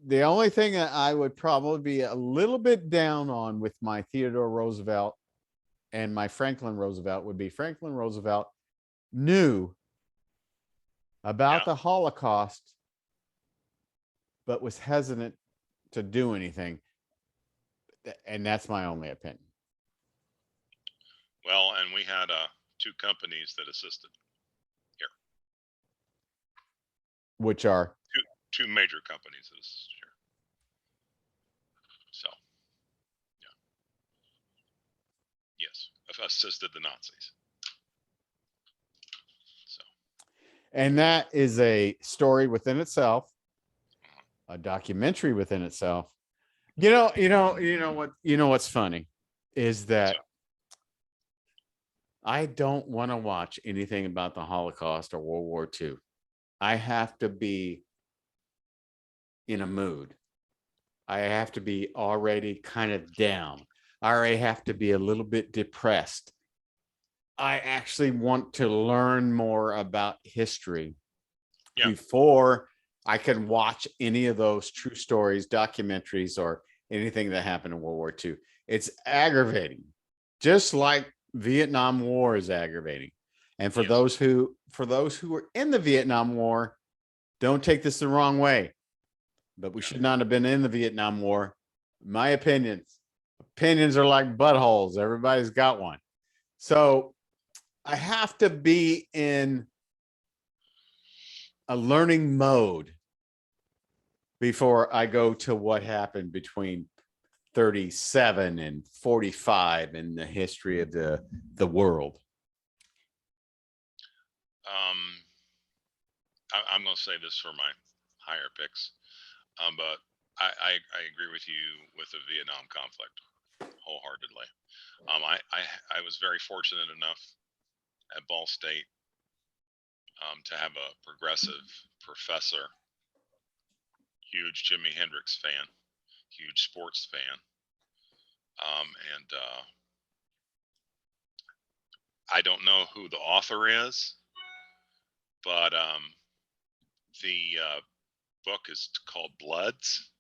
The only thing that I would probably be a little bit down on with my Theodore Roosevelt and my Franklin Roosevelt would be Franklin Roosevelt knew about the Holocaust, but was hesitant to do anything. And that's my only opinion. Well, and we had 2 companies that assisted here. Which are? Two major companies that assisted here. So, yes, assisted the Nazis. So, and that is a story within itself, a documentary within itself. What's funny is that I don't want to watch anything about the Holocaust or World War II. I have to be in a mood. I have to be already kind of down. I already have to be a little bit depressed. I actually want to learn more about history before I can watch any of those true stories, documentaries, or anything that happened in World War II. It's aggravating, just like Vietnam War is aggravating. And for Yes. those who were in the Vietnam War, don't take this the wrong way, but we should not have been in the Vietnam War. My opinions are like buttholes. Everybody's got one. So I have to be in a learning mode before I go to what happened between 37 and 45 in the history of the world. I'm going to say this for my higher picks, but I agree with you with the Vietnam conflict wholeheartedly. I was very fortunate enough at Ball State to have a progressive professor, huge Jimi Hendrix fan, huge sports fan, and I don't know who the author is, but the book is called Bloods.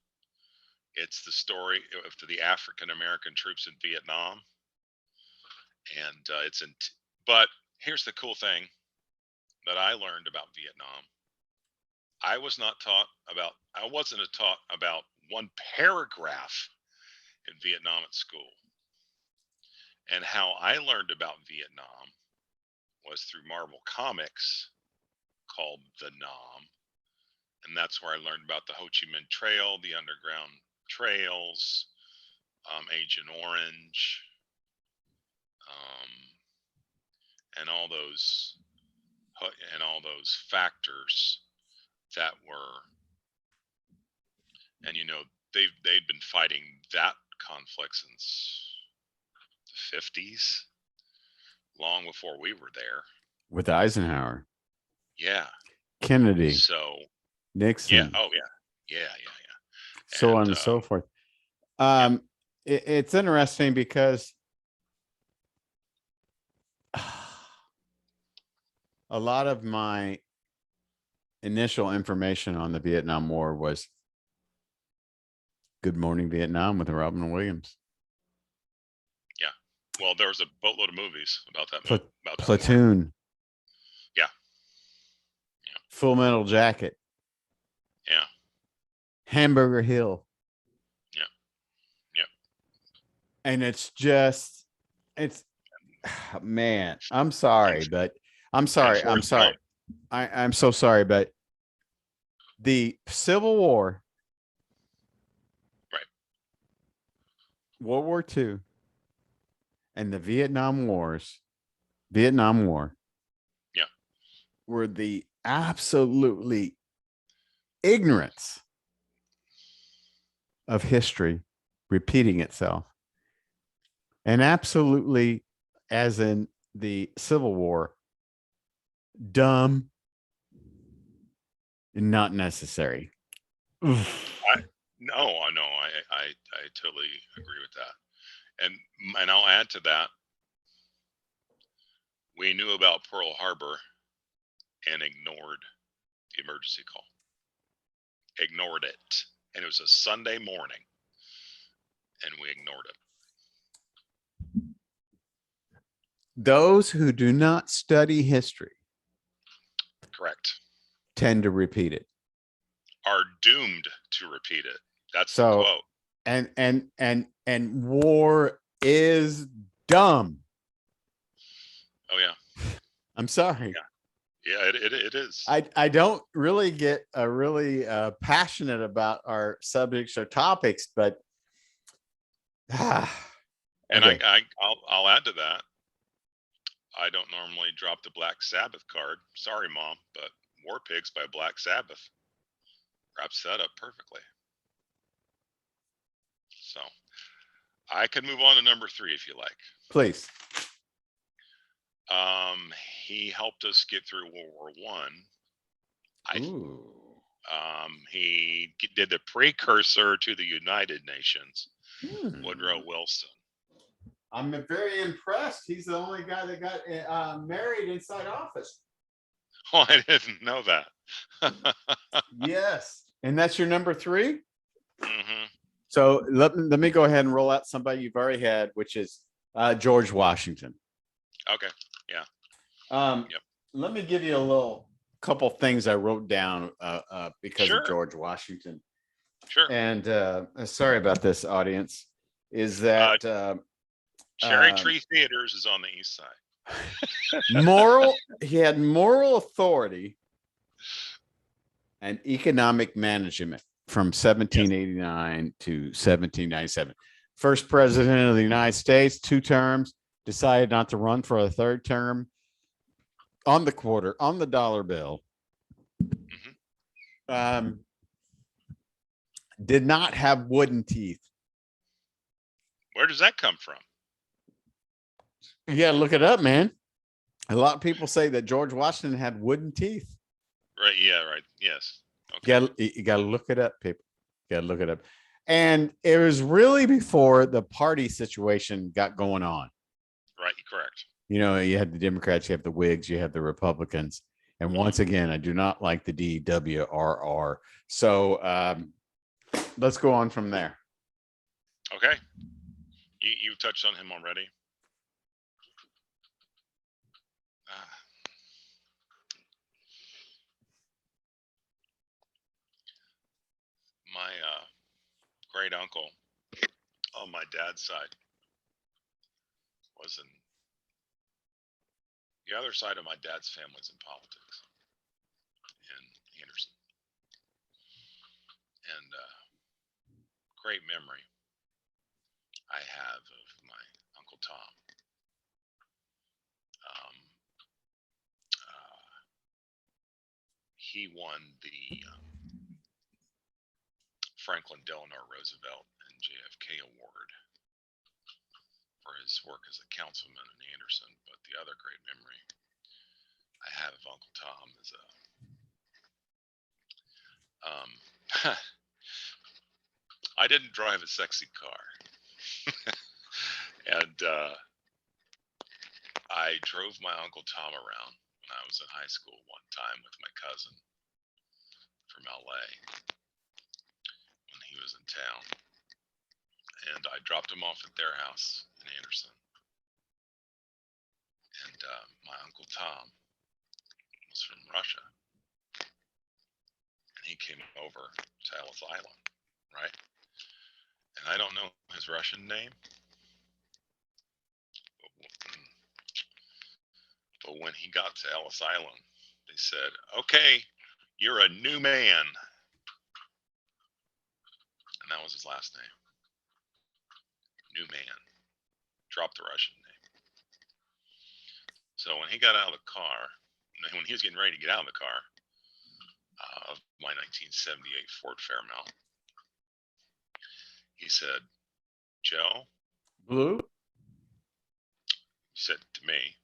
It's the story of the African American troops in Vietnam, and but here's the cool thing that I learned about Vietnam. I wasn't taught about one paragraph in Vietnam at school. And how I learned about Vietnam was through Marvel Comics called The Nam. And that's where I learned about the Ho Chi Minh Trail, the underground trails, Agent Orange, and all those factors that were, and they'd been fighting that conflict since the 50s, long before we were there. With Eisenhower. Yeah. Kennedy. So Nixon. Yeah. Oh yeah. Yeah. So on and so forth. It's interesting because a lot of my initial information on the Vietnam War was Good Morning Vietnam with Robin Williams. Yeah. Well, there was a boatload of movies about that. About Platoon. Yeah. Full Metal Jacket. Yeah. Hamburger Hill. Yeah. And it's man, I'm sorry, but I'm so sorry, but the Civil War, right, World War II, and the Vietnam War, yeah, were the absolutely ignorance of history repeating itself. And absolutely, as in the Civil War, dumb and not necessary. I totally agree with that. And I'll add to that. We knew about Pearl Harbor and ignored the emergency call. Ignored it. And it was a Sunday morning. And we ignored it. Those who do not study history, correct, tend to repeat it. Are doomed to repeat it. That's the quote. And war is dumb. Oh yeah. I'm sorry. Yeah, it is. I don't really get really passionate about our subjects or topics, but and I'll add to that. I don't normally drop the Black Sabbath card. Sorry, Mom, but War Pigs by Black Sabbath wraps that up perfectly. So I could move on to number 3 if you like. Please. He helped us get through World War I. He did the precursor to the United Nations, Woodrow Wilson. I'm very impressed. He's the only guy that got married inside office. Oh, I didn't know that. Yes. And that's your number 3? Mm-hmm. So let me go ahead and roll out somebody you've already had, which is George Washington. Okay. Yeah. Yep. Let me give you a little couple things I wrote down because Sure. of George Washington. Sure. And sorry about this, audience. Is that Cherry Tree Theaters is on the east side. he had moral authority and economic management from 1789 to 1797. First president of the United States, 2 terms, decided not to run for a 3rd term. On the dollar bill. Did not have wooden teeth. Where does that come from? You gotta look it up, man. A lot of people say that George Washington had wooden teeth. Right. Yeah. Right. Yes. Okay. You gotta look it up, people. You gotta look it up. And it was really before the party situation got going on. Right. Correct. You know, you had the Democrats, you have the Whigs, you have the Republicans. And once again, I do not like the DWRR. So let's go on from there. Okay. You touched on him already. My great uncle on my dad's side was in the other side of my dad's family's in politics in Anderson, and great memory I have of my Uncle Tom. He won the Franklin Delano Roosevelt and JFK Award for his work as a councilman in Anderson. But the other great memory I have of Uncle Tom is I didn't drive a sexy car, and I drove my Uncle Tom around when I was in high school one time with my cousin from LA when he was in town, and I dropped him off at their house in Anderson. And my Uncle Tom was from Russia, and he came over to Ellis Island, right? And I don't know his Russian name, but when he got to Ellis Island, they said, "Okay, you're a new man," and that was his last name. New man. Dropped the Russian name. So when he got out of the car, when he was getting ready to get out of the car of my 1978 Ford Fairmount, he said, "Joe." Blue? He said to me.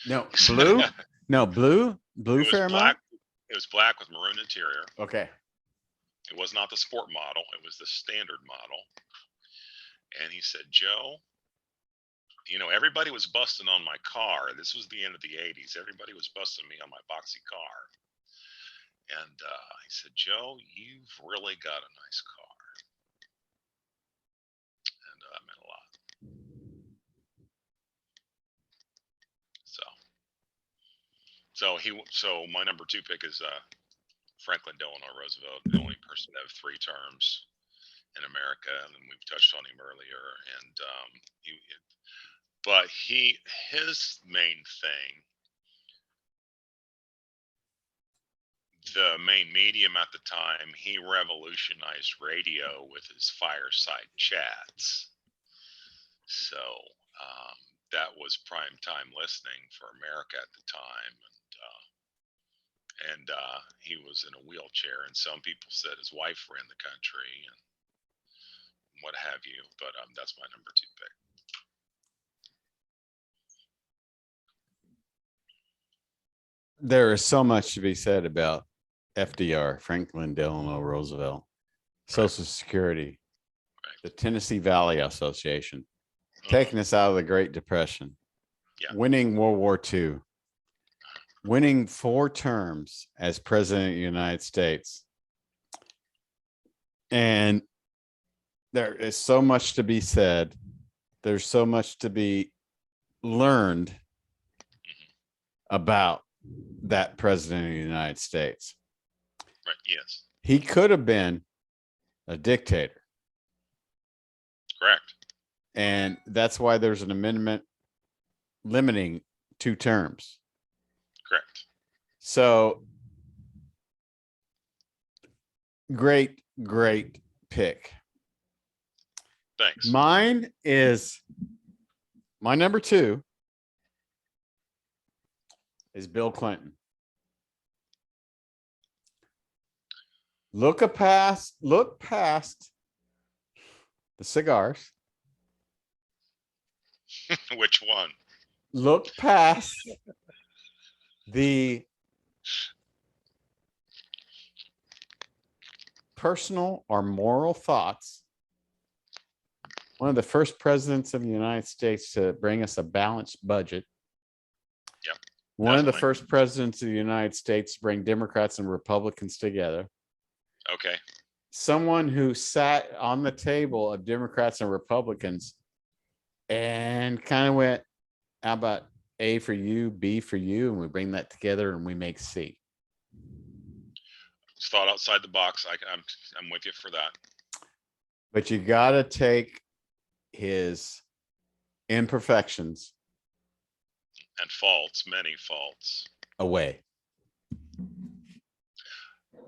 No, blue? No, blue? Blue It was Fairmount? black. It was black with maroon interior. Okay. It was not the sport model. It was the standard model. And he said, "Joe, you know, everybody was busting on my car. This was the end of the 80s. Everybody was busting me on my boxy car." And he said, "Joe, you've really got a nice car." And that meant a lot. So my number 2 pick is Franklin Delano Roosevelt, the only person to have 3 terms in America, and we've touched on him earlier. And his main thing, the main medium at the time, he revolutionized radio with his fireside chats. So that was prime time listening for America at the time. And he was in a wheelchair, and some people said his wife ran the country and what have you. But that's my number 2 pick. There is so much to be said about FDR, Franklin Delano Roosevelt, Social Security, the Tennessee Valley Association, taking us out of the Great Depression, winning World War II, winning 4 terms as president of the United States, and there is so much to be said. There's so much to be learned about that president of the United States. Right. Yes. He could have been a dictator. Correct. And that's why there's an amendment limiting 2 terms. Correct. So great pick. Thanks. Mine is my number 2 is Bill Clinton. Look past the cigars. Which one? Look past the personal or moral thoughts. One of the first presidents of the United States to bring us a balanced budget. Yep. One of the Definitely. first presidents of the United States to bring Democrats and Republicans together. Okay. Someone who sat on the table of Democrats and Republicans and kind of went, how about A for you, B for you, and we bring that together and we make C. Just thought outside the box. I'm with you for that. But you got to take his imperfections And faults, many faults. away.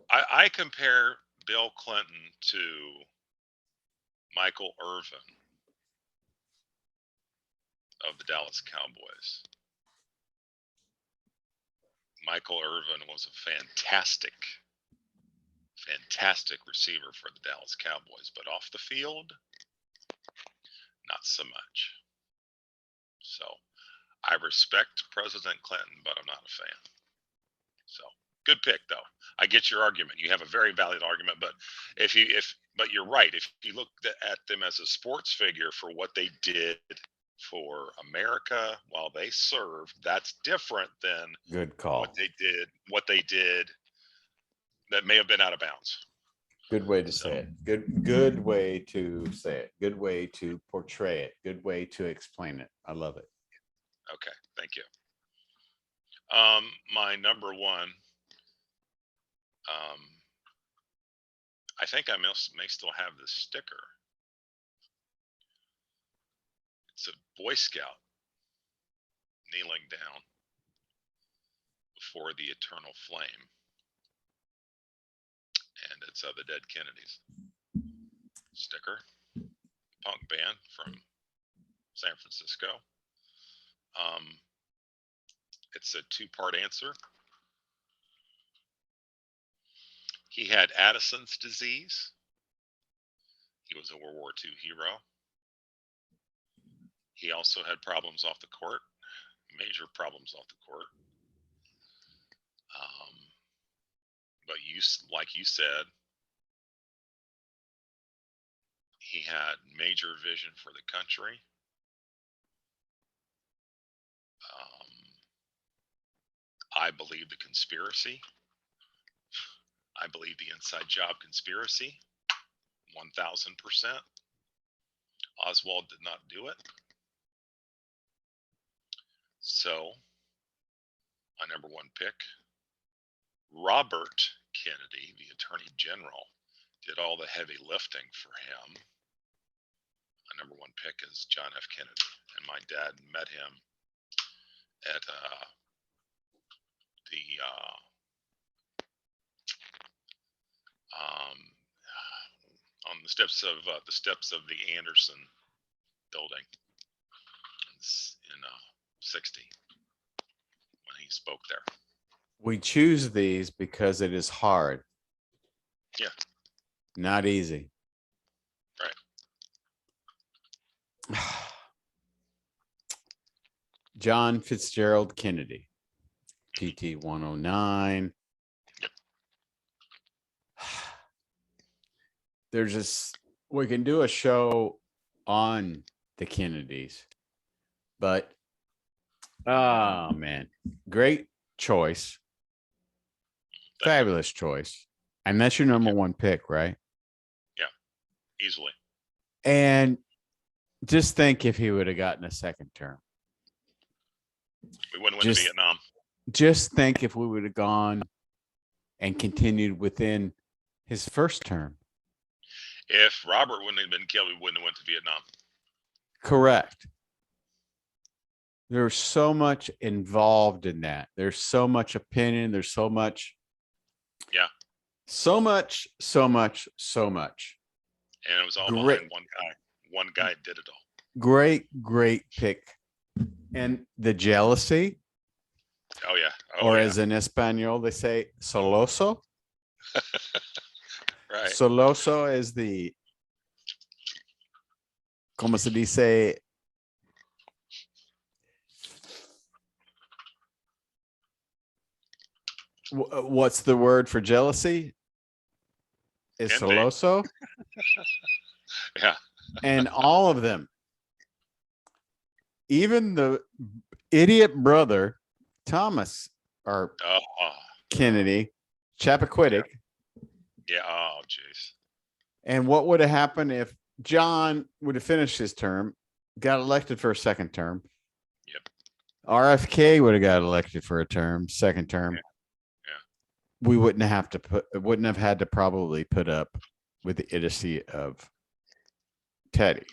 I compare Bill Clinton to Michael Irvin of the Dallas Cowboys. Michael Irvin was a fantastic receiver for the Dallas Cowboys, but off the field, not so much. So I respect President Clinton, but I'm not a fan. So good pick, though. I get your argument. You have a very valid argument, but but you're right. If you look at them as a sports figure for what they did for America while they served, that's different than Good call. what they did that may have been out of bounds. Good way to say it. Good way to say it. Good way to portray it. Good way to explain it. I love it. Okay, thank you. My number 1. I think I may still have this sticker. It's a Boy Scout kneeling down before the eternal flame, and it's the Dead Kennedys sticker. Punk band from San Francisco. It's a 2-part answer. He had Addison's disease. He was a World War II hero. He also had problems off the court, major problems off the court. But like you said, he had major vision for the country. I believe the conspiracy. I believe the inside job conspiracy, 1000%. Oswald did not do it. So, my number 1 pick, Robert Kennedy, the Attorney General, did all the heavy lifting for him. My number 1 pick is John F. Kennedy, and my dad met him at on the steps of the Anderson building in 60 when he spoke there. We choose these because it is hard. Yeah. Not easy. Right. John Fitzgerald Kennedy, TT 109. Yep. There's just, we can do a show on the Kennedys, but oh man, great choice. Fabulous choice. And that's your number 1 pick, right? Yeah, easily. And just think if he would have gotten a second term. We wouldn't win Vietnam. Just think if we would have gone and continued within his first term. If Robert wouldn't have been killed, we wouldn't have went to Vietnam. Correct. There's so much involved in that. There's so much opinion. There's so much. Yeah. So much. And it was all behind one guy. One guy did it all. Great pick. And the jealousy. Oh, yeah. Or as in Espanol, they say celoso. Right. Celoso is the, ¿cómo se dice? What's the word for jealousy? Is celoso. Yeah. And all of them, even the idiot brother, Thomas or Kennedy, Chappaquiddick. Yeah. Oh, jeez. And what would have happened if John would have finished his term, got elected for a second term? Yep. RFK would have got elected for a term, second term. Yeah. We wouldn't have had to probably put up with the idiocy of Teddy.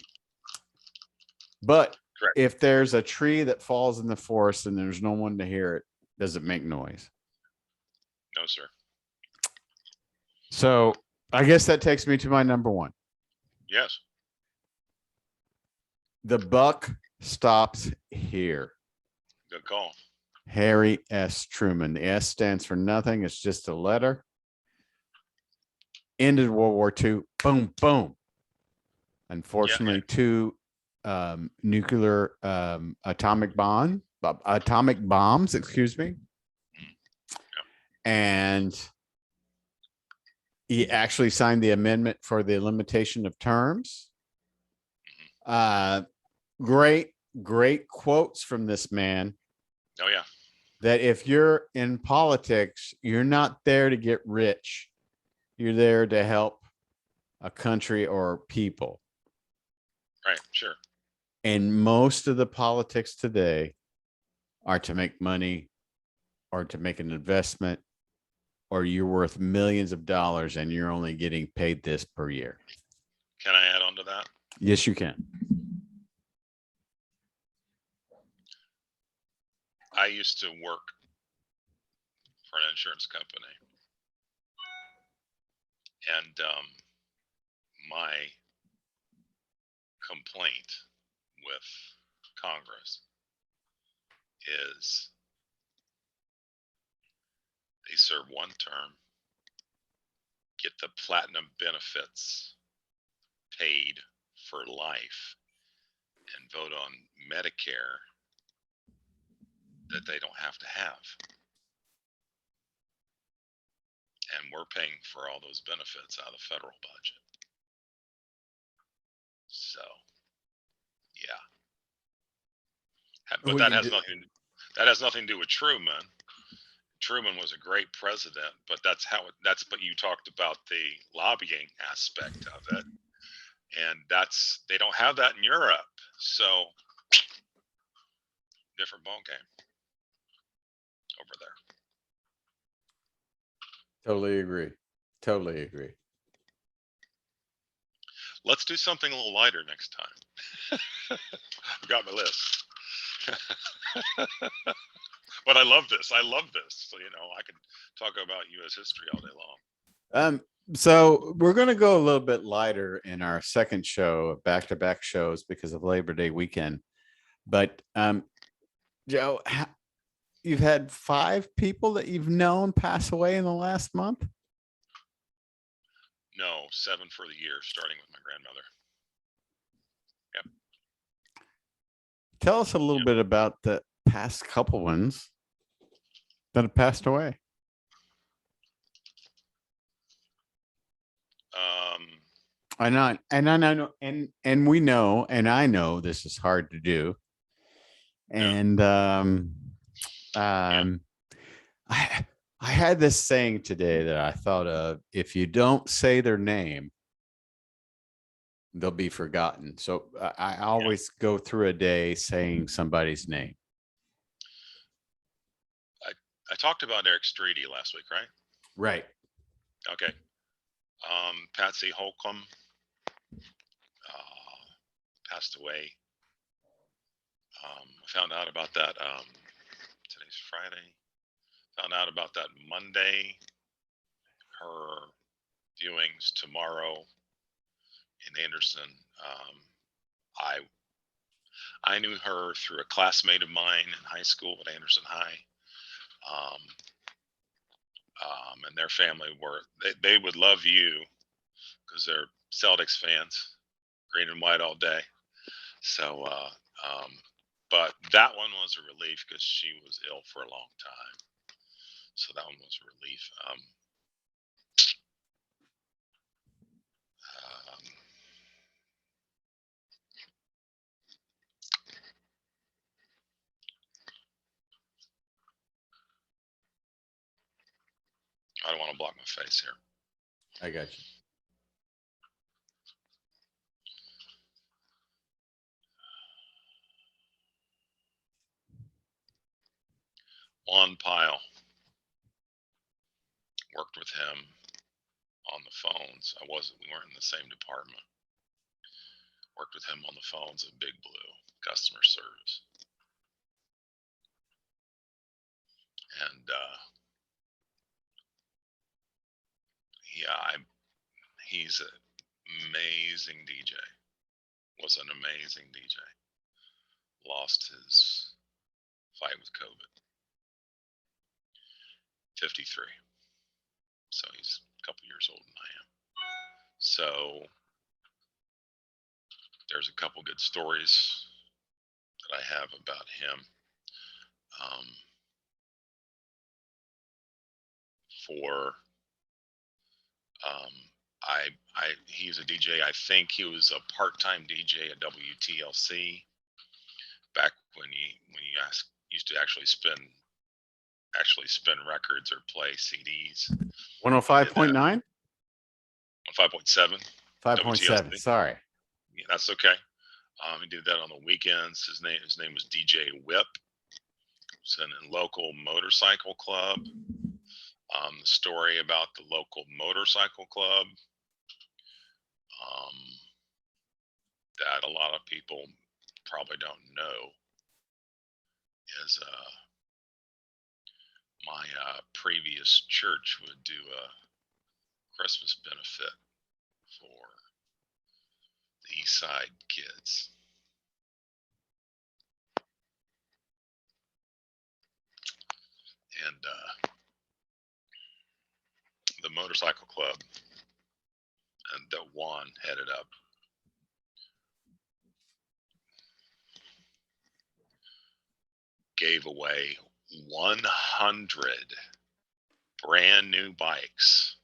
But correct. If there's a tree that falls in the forest and there's no one to hear it, does it make noise? No, sir. So I guess that takes me to my number one. Yes. The buck stops here. Good call. Harry S. Truman. The S stands for nothing. It's just a letter. Ended World War II. Boom, boom. Unfortunately, two nuclear atomic bombs, excuse me. And he actually signed the amendment for the limitation of terms. Great quotes from this man. Oh, yeah. That if you're in politics, you're not there to get rich. You're there to help a country or people. Right. Sure. And most of the politics today are to make money or to make an investment, or you're worth millions of dollars and you're only getting paid this per year. Can I add on to that? Yes, you can. I used to work for an insurance company, and my complaint with Congress is they serve one term, get the platinum benefits paid for life, and vote on Medicare that they don't have to have. And we're paying for all those benefits out of the federal budget. So, yeah. But that has nothing to do with Truman. Truman was a great president, but but you talked about the lobbying aspect of it. And they don't have that in Europe. So different ball game over there. Totally agree. Let's do something a little lighter next time. I've got my list. But I love this. So, I could talk about U.S. history all day long. So we're going to go a little bit lighter in our second show, back-to-back shows because of Labor Day weekend. But Joe, you've had 5 people that you've known pass away in the last month? No, 7 for the year, starting with my grandmother. Yep. Tell us a little bit about the past couple ones that have passed away. I know, and we know, and I know this is hard to do. And I had this saying today that I thought of: if you don't say their name, they'll be forgotten. So I always go through a day saying somebody's name. I talked about Eric Streety last week, right? Right. Okay. Patsy Holcomb passed away. I found out about that. Today's Friday. Found out about that Monday. Her viewings tomorrow in Anderson. I knew her through a classmate of mine in high school at Anderson High. And their family they would love you because they're Celtics fans, green and white all day. So, but that one was a relief because she was ill for a long time. So that one was a relief. I don't want to block my face here. I got you. Juan Pyle. Worked with him on the phones. We weren't in the same department. Worked with him on the phones at Big Blue customer service. And yeah, he's an amazing DJ. Was an amazing DJ. Lost his fight with COVID. 53. So he's a couple years older than I am. So there's a couple good stories that I have about him. He's a DJ. I think he was a part-time DJ at WTLC back when you used to actually spin records or play CDs. 105.9? 5.7. 5.7. Sorry. Yeah, that's okay. He did that on the weekends. His name was DJ Whip. It's in a local motorcycle club. The story about the local motorcycle club that a lot of people probably don't know is my previous church would do a Christmas benefit for the East Side kids. And the motorcycle club and that Juan headed up gave away 100 brand new bikes.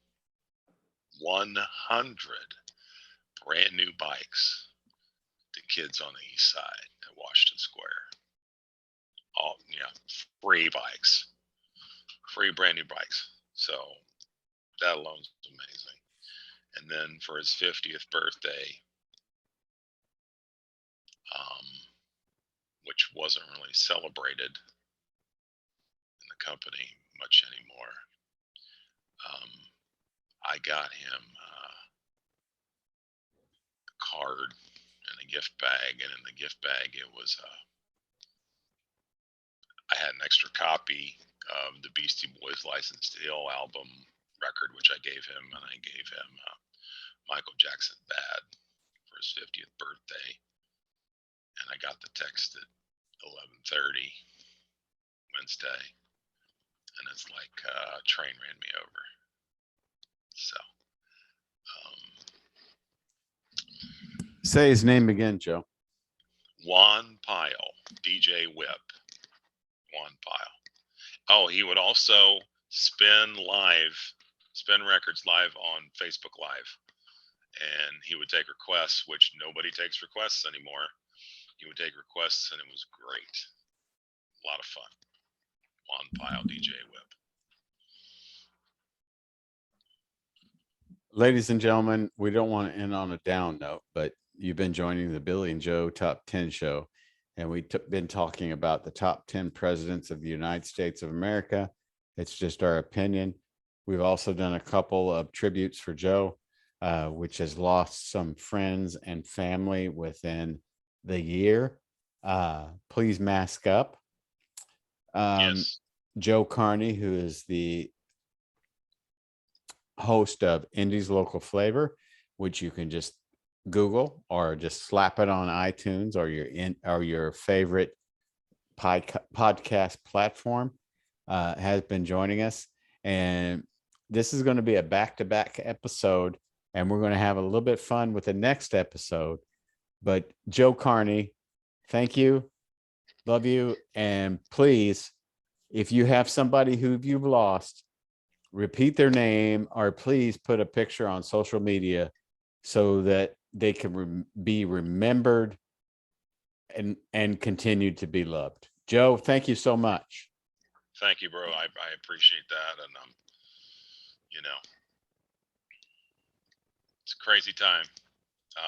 100 brand new bikes to kids on the East Side at Washington Square. All free bikes, free brand new bikes. So that alone is amazing. And then for his 50th birthday, which wasn't really celebrated in the company much anymore, I got him a card and a gift bag, and in the gift bag it was I had an extra copy of the Beastie Boys License to Ill album record, which I gave him, and I gave him Michael Jackson Bad for his 50th birthday. And I got the text at 11:30 Wednesday, and it's like a train ran me over. So say his name again, Joe. Juan Pyle, DJ Whip. Juan Pyle. Oh, he would also spin records live on Facebook Live, and he would take requests, which nobody takes requests anymore. He would take requests, and it was great. A lot of fun. Juan Pyle, DJ Whip. Ladies and gentlemen, we don't want to end on a down note, but you've been joining the Billy and Joe Top 10 show. And we've been talking about the top 10 presidents of the United States of America. It's just our opinion. We've also done a couple of tributes for Joe, which has lost some friends and family within the year. Please mask up. Yes. Joe Carney, who is the host of Indy's Local Flavor, which you can just Google or just slap it on iTunes or your favorite podcast platform, has been joining us. And this is going to be a back-to-back episode, and we're going to have a little bit fun with the next episode. But Joe Carney, thank you. Love you. And please, if you have somebody who you've lost, repeat their name or please put a picture on social media so that they can be remembered and continue to be loved. Joe, thank you so much. Thank you, bro. I appreciate that. And, it's a crazy time.